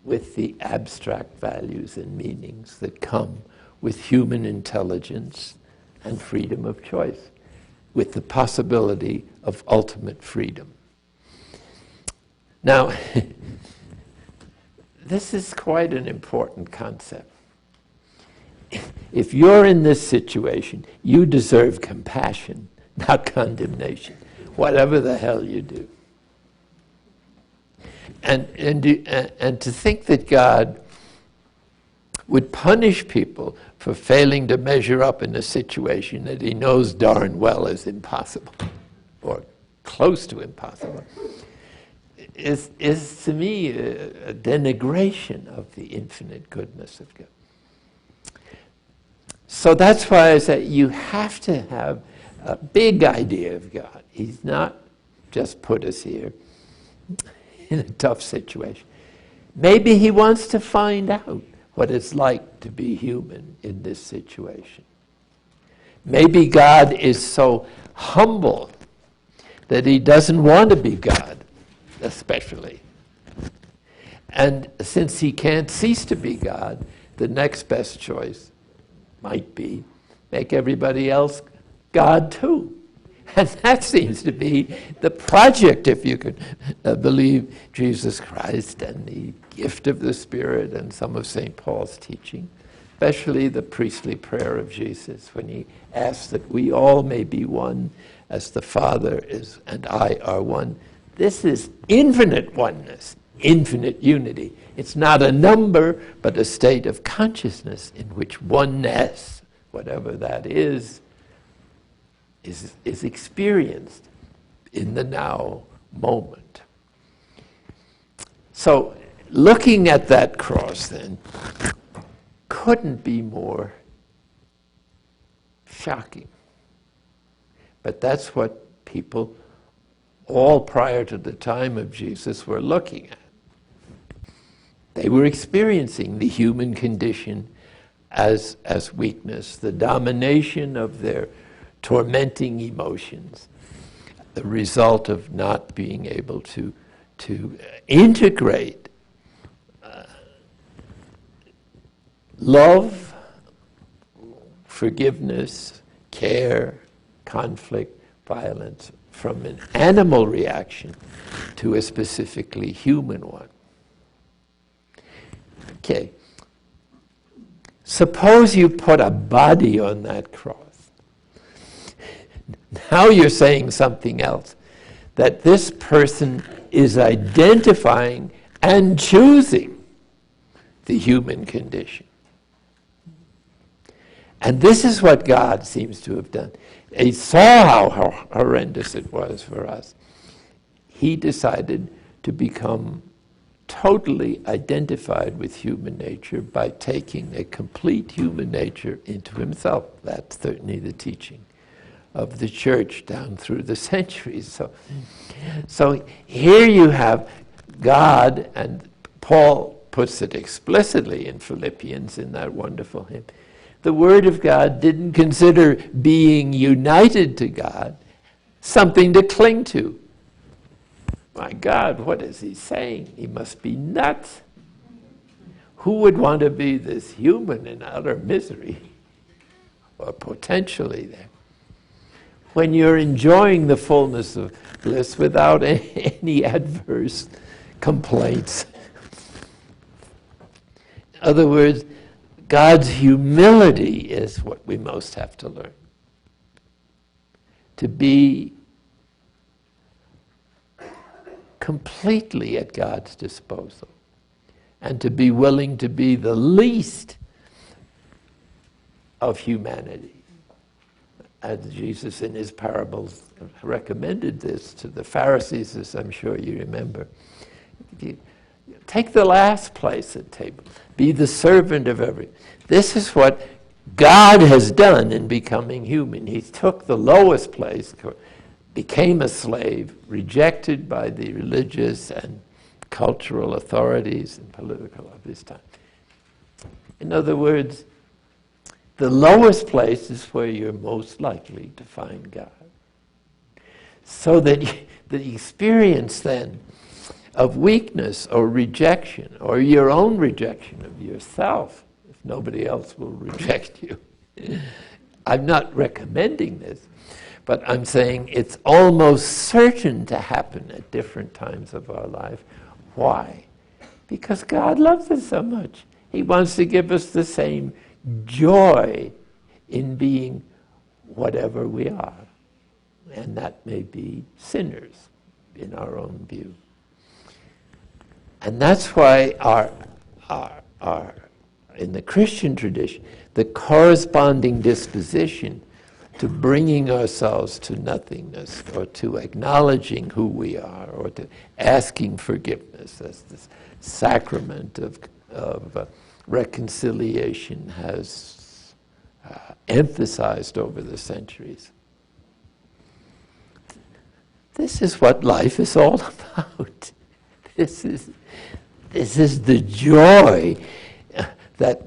with the abstract values and meanings that come with human intelligence and freedom of choice, with the possibility of ultimate freedom. Now, this is quite an important concept. If you're in this situation, you deserve compassion, not condemnation, whatever the hell you do. And to think that God would punish people for failing to measure up in a situation that he knows darn well is impossible, or close to impossible, is to me a denigration of the infinite goodness of God. So that's why I say you have to have a big idea of God. He's not just put us here in a tough situation. Maybe he wants to find out what it's like to be human in this situation. Maybe God is so humble that he doesn't want to be God, especially. And since he can't cease to be God, the next best choice might be make everybody else God too. And that seems to be the project, if you could believe Jesus Christ and the gift of the Spirit and some of St. Paul's teaching, especially the priestly prayer of Jesus when he asks that we all may be one as the Father is and I are one. This is infinite oneness, infinite unity. It's not a number, but a state of consciousness in which oneness, whatever that is, is experienced in the now moment. So looking at that cross then couldn't be more shocking. But that's what people all prior to the time of Jesus were looking at. They were experiencing the human condition as weakness, the domination of their tormenting emotions, the result of not being able to integrate love, forgiveness, care, conflict, violence, from an animal reaction to a specifically human one. Okay. Suppose you put a body on that cross. Now you're saying something else, that this person is identifying and choosing the human condition. And this is what God seems to have done. He saw how horrendous it was for us. He decided to become totally identified with human nature by taking a complete human nature into himself. That's certainly the teaching of the church down through the centuries. So here you have God, and Paul puts it explicitly in Philippians in that wonderful hymn. The Word of God didn't consider being united to God something to cling to. My God, what is he saying? He must be nuts. Who would want to be this human in utter misery? Or potentially there. When you're enjoying the fullness of bliss without any adverse complaints. In other words, God's humility is what we most have to learn. To be completely at God's disposal, and to be willing to be the least of humanity. As Jesus in his parables recommended this to the Pharisees, as I'm sure you remember. Take the last place at table. Be the servant of everyone. This is what God has done in becoming human. He took the lowest place, became a slave, rejected by the religious and cultural authorities and political of his time. In other words, the lowest place is where you're most likely to find God. So that the experience then of weakness or rejection, or your own rejection of yourself, if nobody else will reject you. I'm not recommending this, but I'm saying it's almost certain to happen at different times of our life. Why? Because God loves us so much. He wants to give us the same joy in being whatever we are. And that may be sinners in our own view. And that's why our in the Christian tradition, the corresponding disposition to bringing ourselves to nothingness, or to acknowledging who we are, or to asking forgiveness, as this sacrament of reconciliation has emphasized over the centuries. This is what life is all about. This is the joy that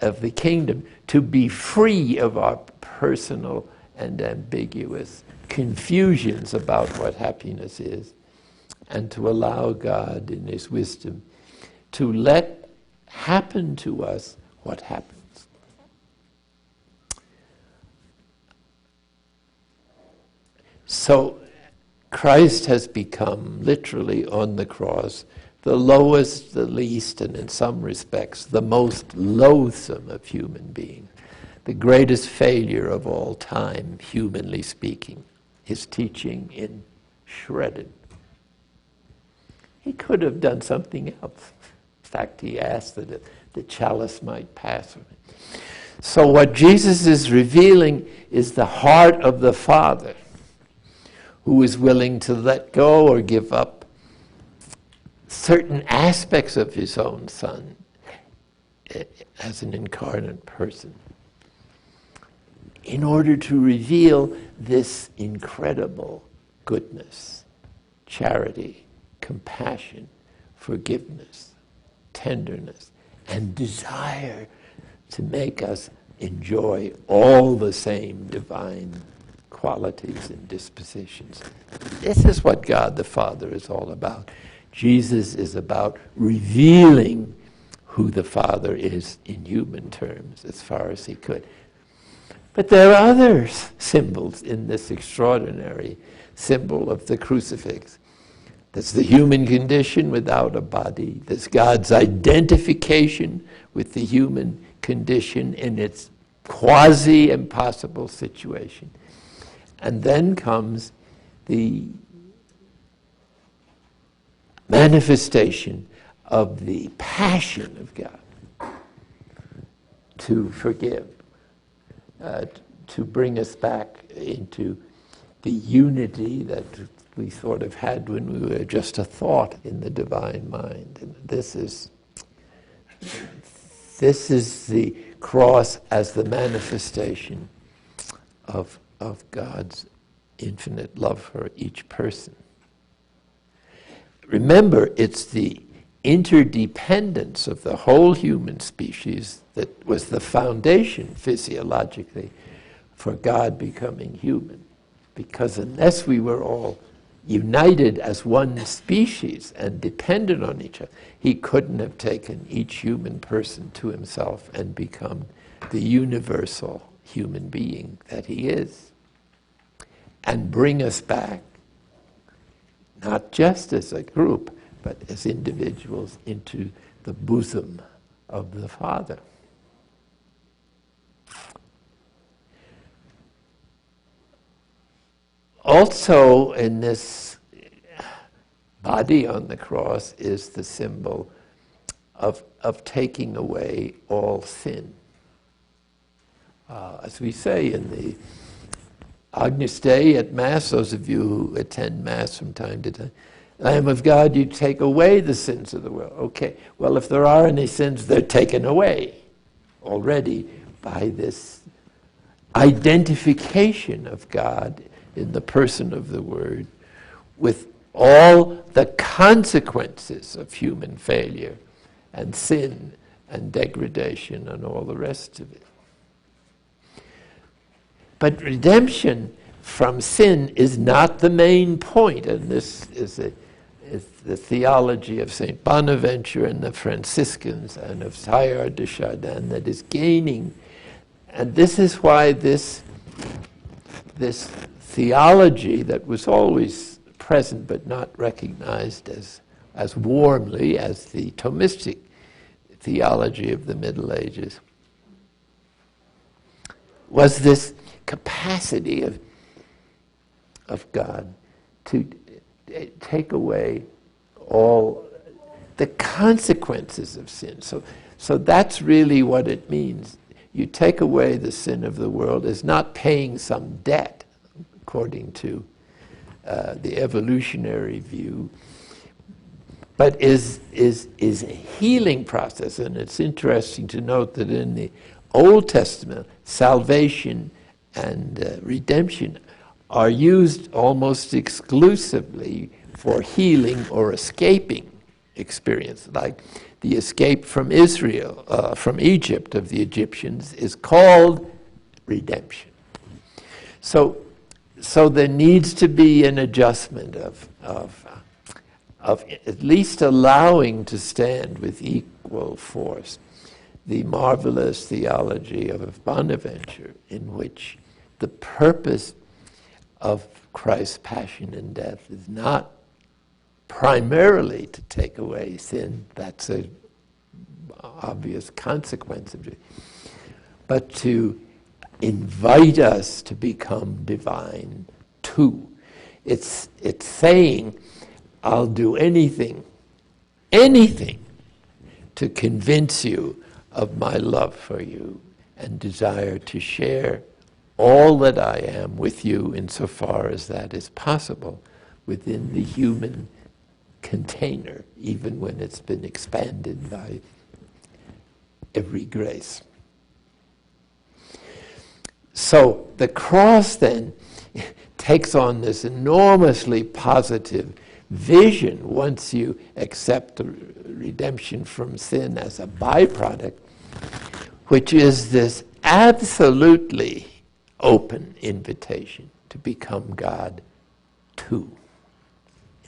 of the kingdom, to be free of our personal and ambiguous confusions about what happiness is, and to allow God in his wisdom to let happen to us what happens. So Christ has become, literally on the cross, the lowest, the least, and in some respects, the most loathsome of human beings. The greatest failure of all time, humanly speaking, his teaching in shredded. He could have done something else. In fact, he asked that the chalice might pass from it. So what Jesus is revealing is the heart of the Father, who is willing to let go or give up certain aspects of his own Son as an incarnate person, in order to reveal this incredible goodness, charity, compassion, forgiveness, tenderness, and desire to make us enjoy all the same divine qualities and dispositions. This is what God the Father is all about. Jesus is about revealing who the Father is in human terms as far as he could. But there are other symbols in this extraordinary symbol of the crucifix. There's the human condition without a body. There's God's identification with the human condition in its quasi-impossible situation. And then comes the manifestation of the passion of God to forgive, to bring us back into the unity that we sort of had when we were just a thought in the divine mind. And this is the cross as the manifestation of God's infinite love for each person. Remember, it's the interdependence of the whole human species that was the foundation, physiologically, for God becoming human. Because unless we were all united as one species and dependent on each other, he couldn't have taken each human person to himself and become the universal human being that he is, and bring us back, not just as a group, but as individuals, into the bosom of the Father. Also, in this body on the cross is the symbol of taking away all sin. As we say in the Agnus Dei at Mass, those of you who attend Mass from time to time, Lamb of God, you take away the sins of the world. Okay, well, if there are any sins, they're taken away already by this identification of God in the person of the Word with all the consequences of human failure and sin and degradation and all the rest of it. But redemption from sin is not the main point, and this is the theology of St. Bonaventure and the Franciscans and of Teilhard de Chardin that is gaining. And this is why this theology that was always present but not recognized as warmly as the Thomistic theology of the Middle Ages was this capacity of God to take away all the consequences of sin. So that's really what it means. You take away the sin of the world is not paying some debt, according to the evolutionary view, but is a healing process. And it's interesting to note that in the Old Testament, salvation and redemption are used almost exclusively for healing or escaping experience. Like the escape from Israel, from Egypt of the Egyptians is called redemption. So there needs to be an adjustment of at least allowing to stand with equal force the marvelous theology of Bonaventure, in which the purpose of Christ's passion and death is not primarily to take away sin, that's an obvious consequence of it, but to invite us to become divine too. It's saying, I'll do anything to convince you of my love for you and desire to share all that I am with you insofar as that is possible within the human container, even when it's been expanded by every grace. So the cross then takes on this enormously positive vision once you accept the redemption from sin as a byproduct, which is this absolutely open invitation to become God too,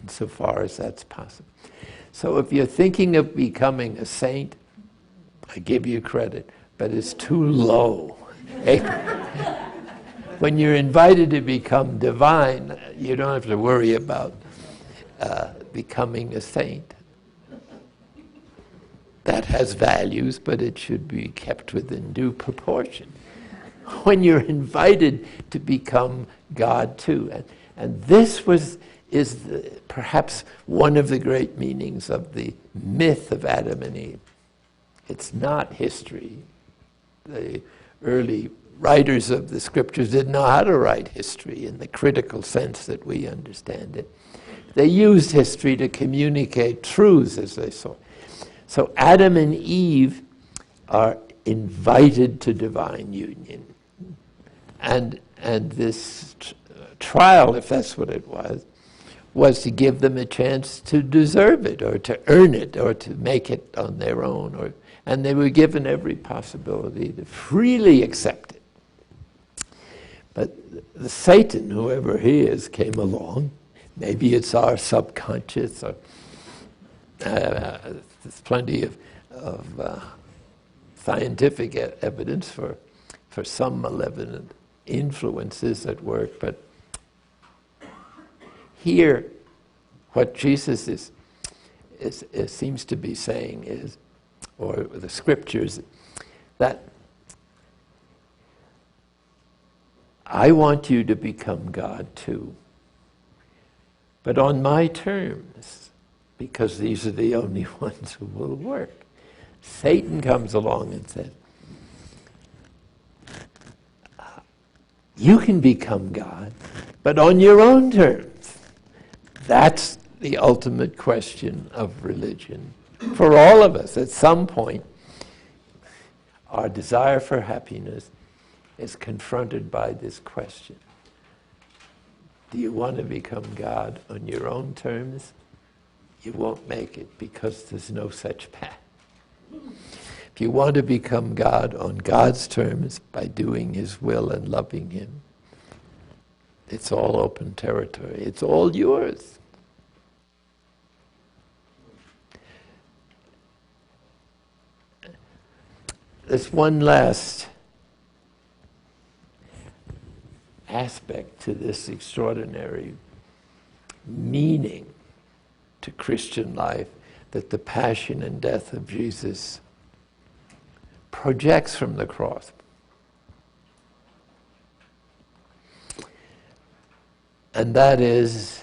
insofar as that's possible. So if you're thinking of becoming a saint, I give you credit, but it's too low. When you're invited to become divine, you don't have to worry about becoming a saint. That has values, but it should be kept within due proportion. When you're invited to become God too, and this is perhaps one of the great meanings of the myth of Adam and Eve. It's not history. The early writers of the scriptures didn't know how to write history in the critical sense that we understand it. They used history to communicate truths as they saw. So Adam and Eve are invited to divine union. And this trial, if that's what it was to give them a chance to deserve it or to earn it or to make it on their own. And they were given every possibility to freely accept it. But the Satan, whoever he is, came along. Maybe it's our subconscious. Or, there's plenty of scientific evidence for some malevolent influences at work. But here, what Jesus seems to be saying is, or the scriptures, that I want you to become God too, but on my terms, because these are the only ones who will work. Satan comes along and says, you can become God, but on your own terms. That's the ultimate question of religion. For all of us, at some point, our desire for happiness is confronted by this question. Do you want to become God on your own terms? You won't make it because there's no such path. If you want to become God on God's terms by doing His will and loving Him, it's all open territory. It's all yours. There's one last aspect to this extraordinary meaning to Christian life that the passion and death of Jesus projects from the cross. And that is,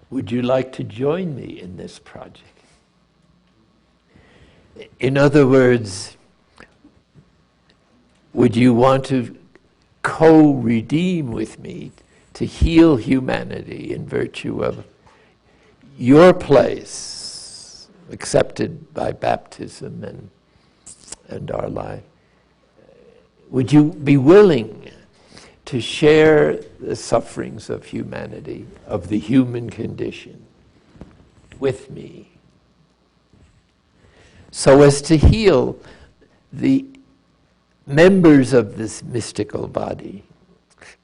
would you like to join me in this project? In other words, would you want to co-redeem with me to heal humanity in virtue of your place accepted by baptism and our life? Would you be willing to share the sufferings of humanity, of the human condition, with me, so as to heal the members of this mystical body,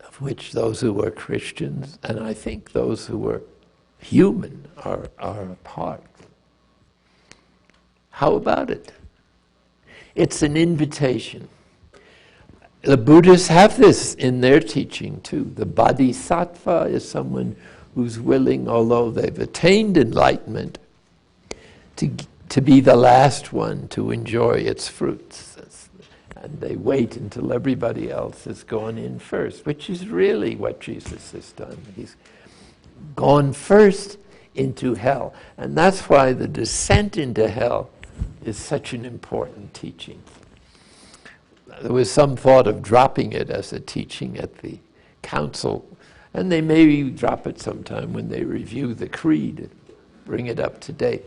of which those who are Christians, and I think those who are human, are a part? How about it? It's an invitation. The Buddhists have this in their teaching too. The bodhisattva is someone who's willing, although they've attained enlightenment, to be the last one to enjoy its fruits. And they wait until everybody else has gone in first, which is really what Jesus has done. He's gone first into hell. And that's why the descent into hell is such an important teaching. There was some thought of dropping it as a teaching at the council, and they may drop it sometime when they review the creed and bring it up to date.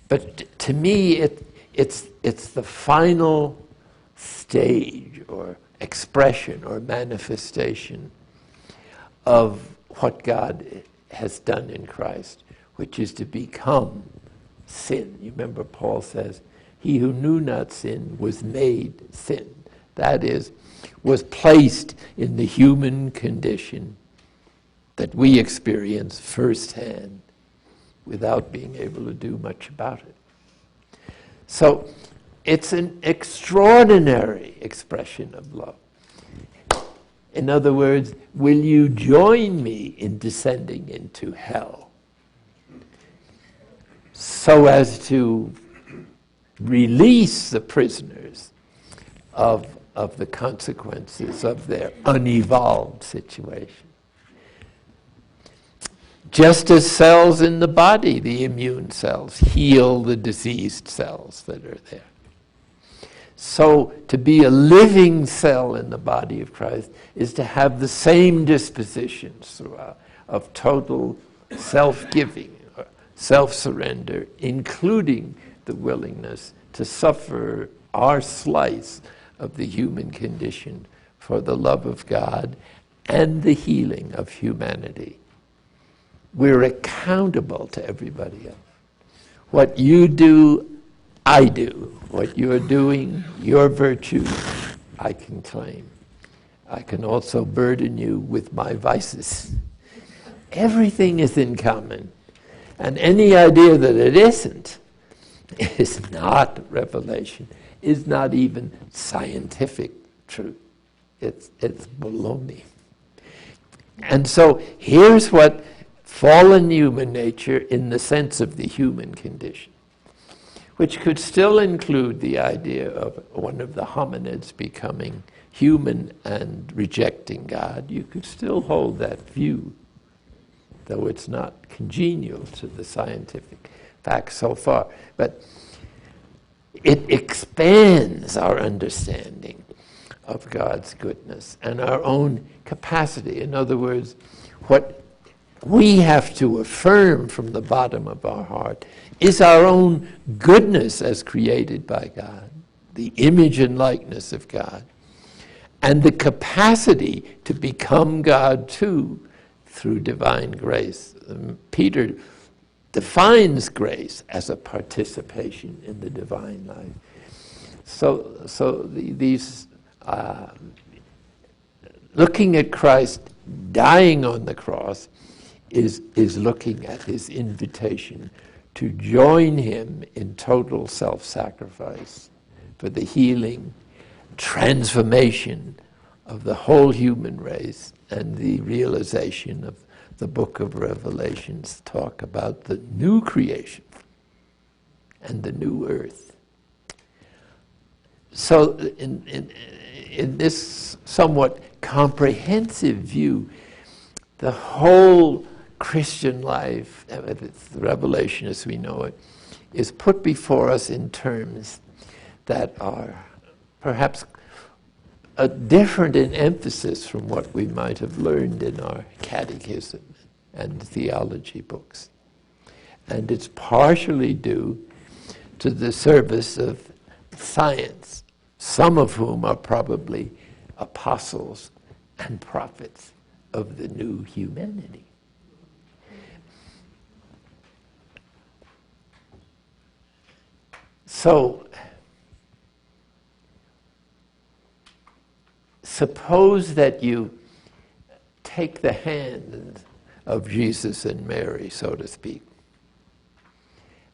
But to me, it's the final stage or expression or manifestation of what God has done in Christ, which is to become sin. You remember Paul says, he who knew not sin was made sin. That is, was placed in the human condition that we experience firsthand without being able to do much about it. So it's an extraordinary expression of love. In other words, will you join me in descending into hell so as to release the prisoners of the consequences of their unevolved situation? Just as cells in the body, the immune cells, heal the diseased cells that are there. So to be a living cell in the body of Christ is to have the same dispositions throughout of total self-giving, or self-surrender, including the willingness to suffer our slice of the human condition for the love of God and the healing of humanity. We're accountable to everybody else. What you do, I do. What you're doing, your virtue, I can claim. I can also burden you with my vices. Everything is in common. And any idea that it isn't is not revelation, is not even scientific truth. It's baloney. And so here's what fallen human nature in the sense of the human condition, which could still include the idea of one of the hominids becoming human and rejecting God. You could still hold that view, though it's not congenial to the scientific facts so far. But it expands our understanding of God's goodness and our own capacity. In other words, what we have to affirm from the bottom of our heart is our own goodness as created by God, the image and likeness of God, and the capacity to become God too through divine grace. Peter defines grace as a participation in the divine life. So these looking at Christ dying on the cross is looking at his invitation to join him in total self-sacrifice for the healing, transformation of the whole human race, and the realization of the book of Revelations talk about the new creation and the new earth. So in this somewhat comprehensive view, the whole Christian life, the revelation as we know it, is put before us in terms that are perhaps different in emphasis from what we might have learned in our catechism and theology books. And it's partially due to the service of science, some of whom are probably apostles and prophets of the new humanity. So, suppose that you take the hand of Jesus and Mary, so to speak,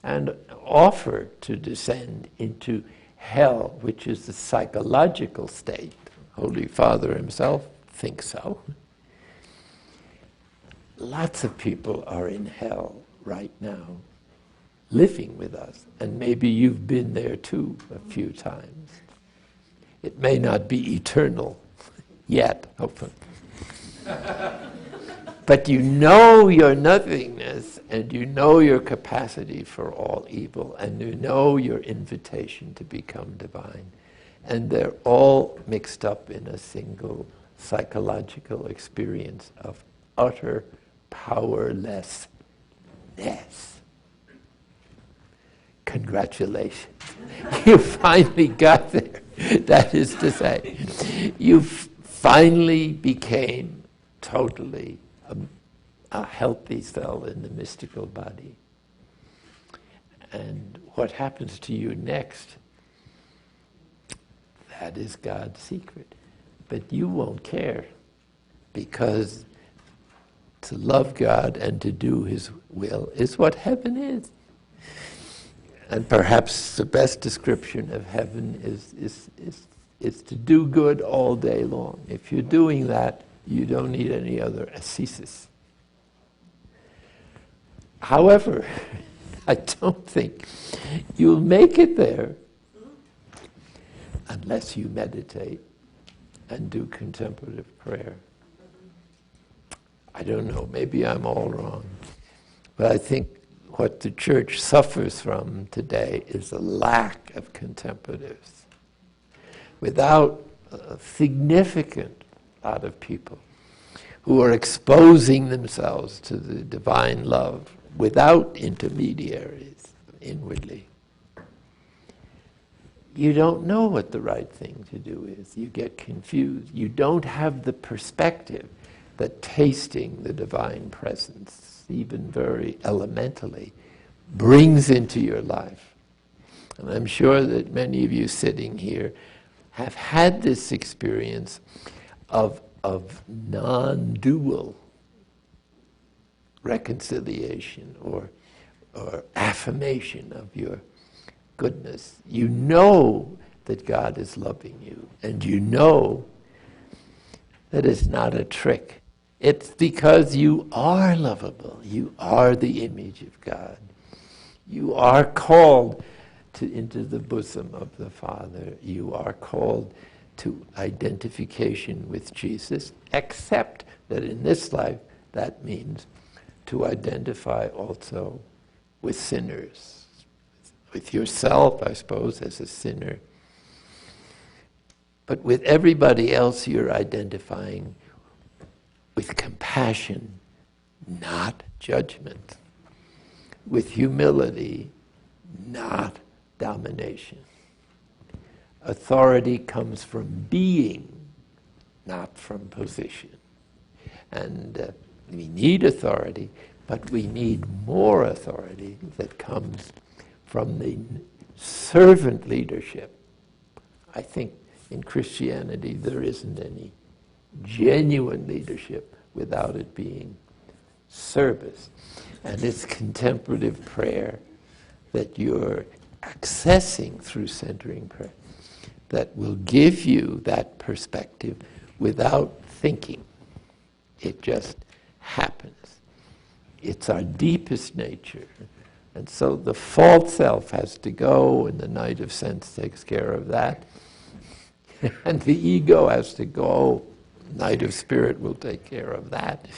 and offer to descend into hell, which is the psychological state. Holy Father himself thinks so. Lots of people are in hell right now, living with us, and maybe you've been there too a few times. It may not be eternal yet, hopefully. But you know your nothingness, and you know your capacity for all evil, and you know your invitation to become divine. And they're all mixed up in a single psychological experience of utter powerlessness. Congratulations. You finally got there. That is to say, you finally became totally a healthy cell in the mystical body. And what happens to you next, that is God's secret. But you won't care, because to love God and to do His will is what heaven is. And perhaps the best description of heaven is to do good all day long. If you're doing that, you don't need any other ascesis. However, I don't think you'll make it there unless you meditate and do contemplative prayer. I don't know, maybe I'm all wrong. But I think what the church suffers from today is a lack of contemplatives. Without a significant lot of people who are exposing themselves to the divine love without intermediaries inwardly, you don't know what the right thing to do is. You get confused. You don't have the perspective that tasting the divine presence, even very elementally, brings into your life. And I'm sure that many of you sitting here have had this experience of non-dual reconciliation or affirmation of your goodness. You know that God is loving you, and you know that it's not a trick. It's because you are lovable. You are the image of God. You are called into the bosom of the Father. You are called to identification with Jesus, except that in this life that means to identify also with sinners, with yourself, I suppose, as a sinner. But with everybody else you're identifying with compassion, not judgment. With humility, not domination. Authority comes from being, not from position. And we need authority, but we need more authority that comes from the servant leadership. I think in Christianity there isn't any genuine leadership without it being service. And it's contemplative prayer that you're accessing through centering prayer that will give you that perspective without thinking. It just happens. It's our deepest nature. And so the false self has to go, and the night of sense takes care of that. And the ego has to go. Night of spirit will take care of that.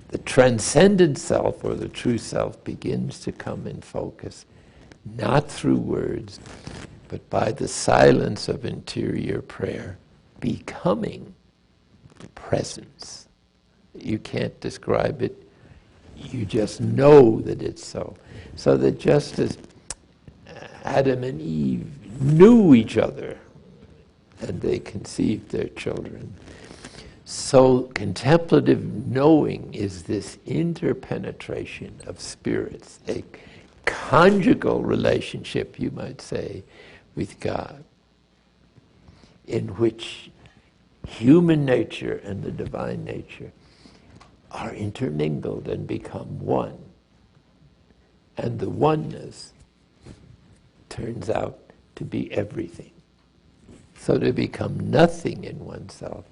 The transcendent self, or the true self, begins to come in focus, not through words, but by the silence of interior prayer, becoming presence. You can't describe it. You just know that it's so. So that just as Adam and Eve knew each other and they conceived their children, so contemplative knowing is this interpenetration of spirits, a conjugal relationship, you might say, with God, in which human nature and the divine nature are intermingled and become one. And the oneness turns out to be everything. So to become nothing in oneself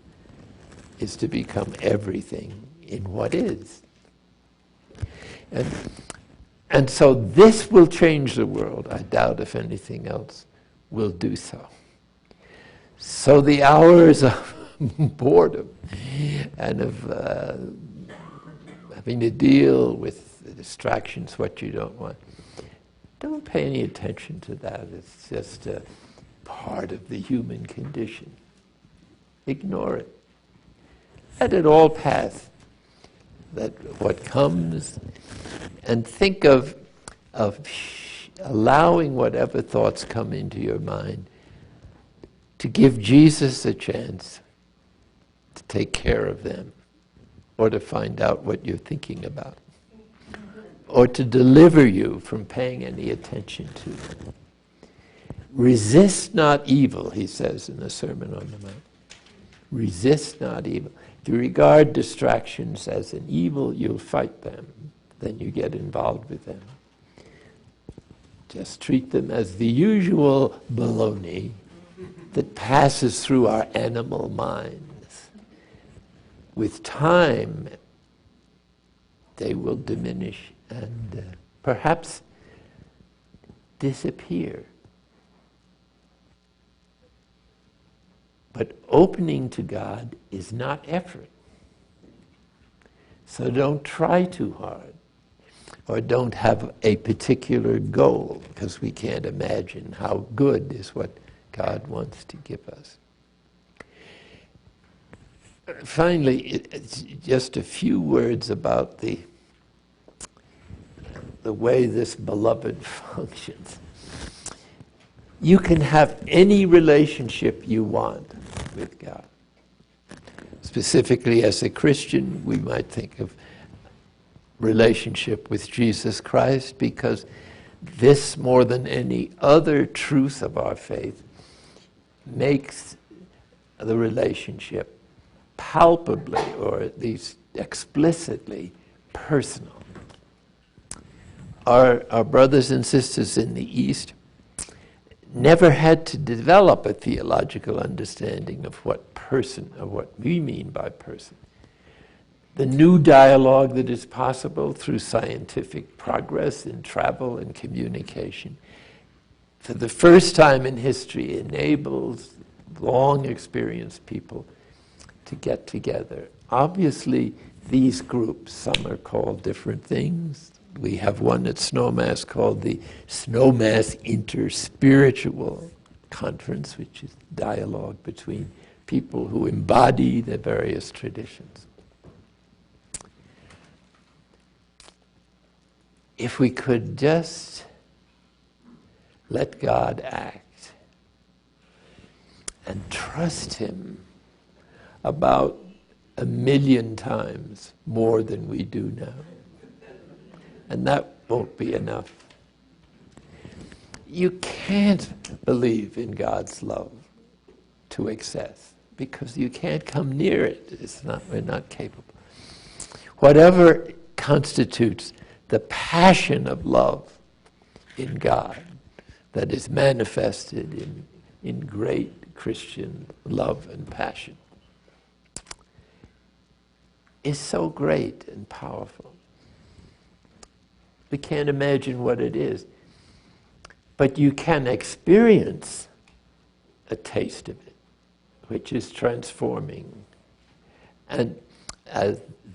is to become everything in what is. And so this will change the world. I doubt if anything else will do so. So the hours boredom and of having to deal with the distractions, what you don't want. Don't pay any attention to that. It's just a part of the human condition. Ignore it. Let it all pass. That what comes, and think of allowing whatever thoughts come into your mind to give Jesus a chance to take care of them, or to find out what you're thinking about, or to deliver you from paying any attention to them. Resist not evil, he says in the Sermon on the Mount. Resist not evil. If you regard distractions as an evil, you'll fight them. Then you get involved with them. Just treat them as the usual baloney that passes through our animal minds. With time, they will diminish and perhaps disappear. But opening to God is not effort. So don't try too hard, or don't have a particular goal, because we can't imagine how good is what God wants to give us. Finally, it's just a few words about the way this beloved functions. You can have any relationship you want with God. Specifically, as a Christian, we might think of relationship with Jesus Christ, because this, more than any other truth of our faith, makes the relationship palpably, or at least explicitly, personal. Our brothers and sisters in the East never had to develop a theological understanding of what we mean by person. The new dialogue that is possible through scientific progress in travel and communication, for the first time in history, enables long experienced people to get together. Obviously, these groups, some are called different things. We have one at Snowmass called the Snowmass Interspiritual Conference, which is dialogue between people who embody the various traditions. If we could just let God act and trust Him about 1,000,000 times more than we do now. And that won't be enough. You can't believe in God's love to excess, because you can't come near it. We're not capable. Whatever constitutes the passion of love in God that is manifested in great Christian love and passion is so great and powerful. We can't imagine what it is. But you can experience a taste of it, which is transforming. And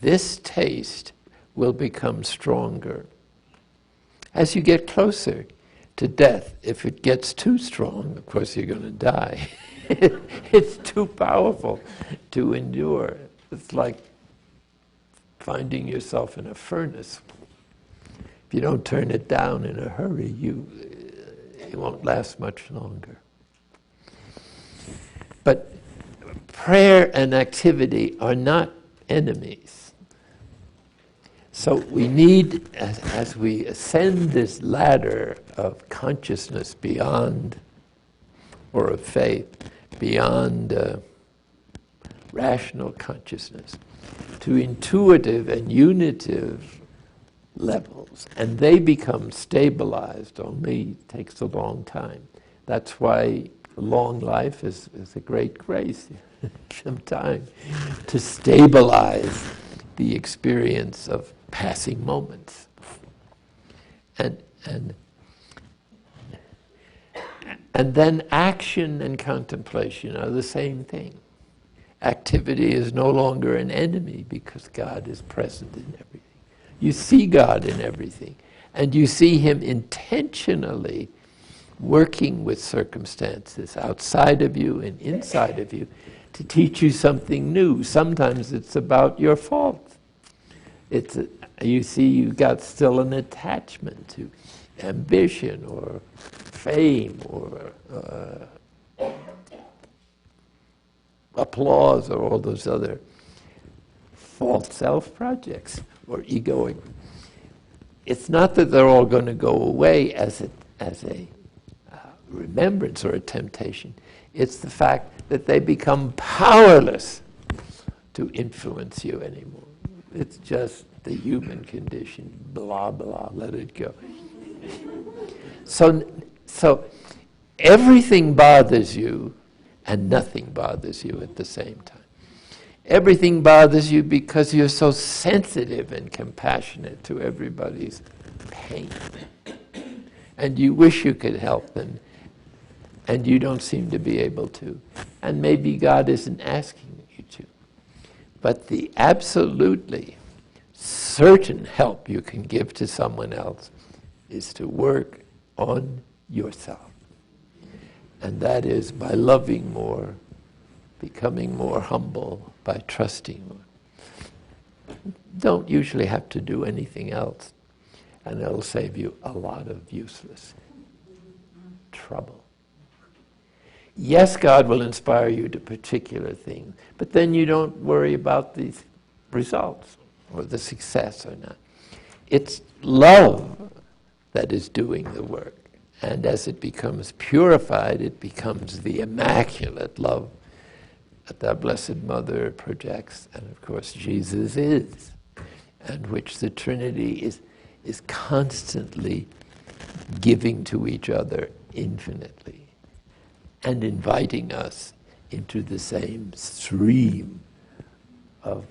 this taste will become stronger as you get closer to death. If it gets too strong, of course you're going to die. It's too powerful to endure. It's like finding yourself in a furnace. If you don't turn it down in a hurry, it won't last much longer. But prayer and activity are not enemies. So we need, as we ascend this ladder of consciousness beyond, or of faith, beyond rational consciousness, to intuitive and unitive levels, and they become stabilized. Only takes a long time. That's why long life is a great grace. Some time to stabilize the experience of passing moments, and then action and contemplation are the same thing. activity is no longer an enemy because God is present in everything. You see God in everything, and you see him intentionally working with circumstances outside of you and inside of you to teach you something new. Sometimes it's about your fault. You see you got still an attachment to ambition or fame or applause or all those other false self projects or egoic. It's not that they're all going to go away as a remembrance or a temptation. It's the fact that they become powerless to influence you anymore. It's just the human condition. Blah, blah, let it go. So everything bothers you and nothing bothers you at the same time. Everything bothers you because you're so sensitive and compassionate to everybody's pain. And you wish you could help them, and you don't seem to be able to. And maybe God isn't asking you to. But the absolutely certain help you can give to someone else is to work on yourself. And that is by loving more, becoming more humble, by trusting more. Don't usually have to do anything else, and it'll save you a lot of useless trouble. Yes, God will inspire you to particular things, but then you don't worry about the results or the success or not. It's love that is doing the work. And as it becomes purified, it becomes the immaculate love that the Blessed Mother projects, and of course Jesus is, and which the Trinity is constantly giving to each other infinitely and inviting us into the same stream of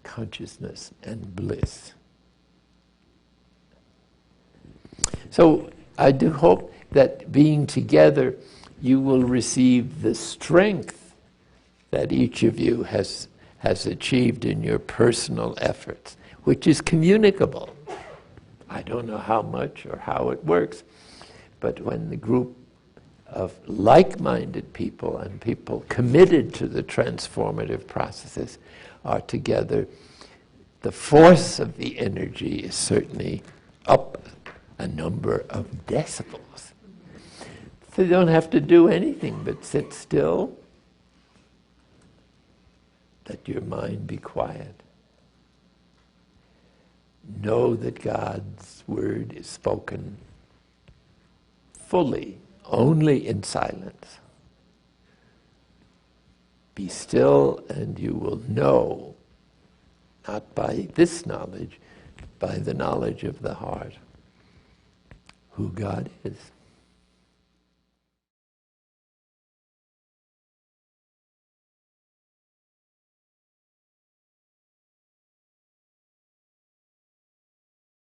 consciousness and bliss. So I do hope that being together, you will receive the strength that each of you has achieved in your personal efforts, which is communicable. I don't know how much or how it works, but when the group of like-minded people and people committed to the transformative processes are together, the force of the energy is certainly up a number of decibels. So you don't have to do anything but sit still, let your mind be quiet. Know that God's word is spoken fully, only in silence. Be still and you will know, not by this knowledge, but by the knowledge of the heart, who God is.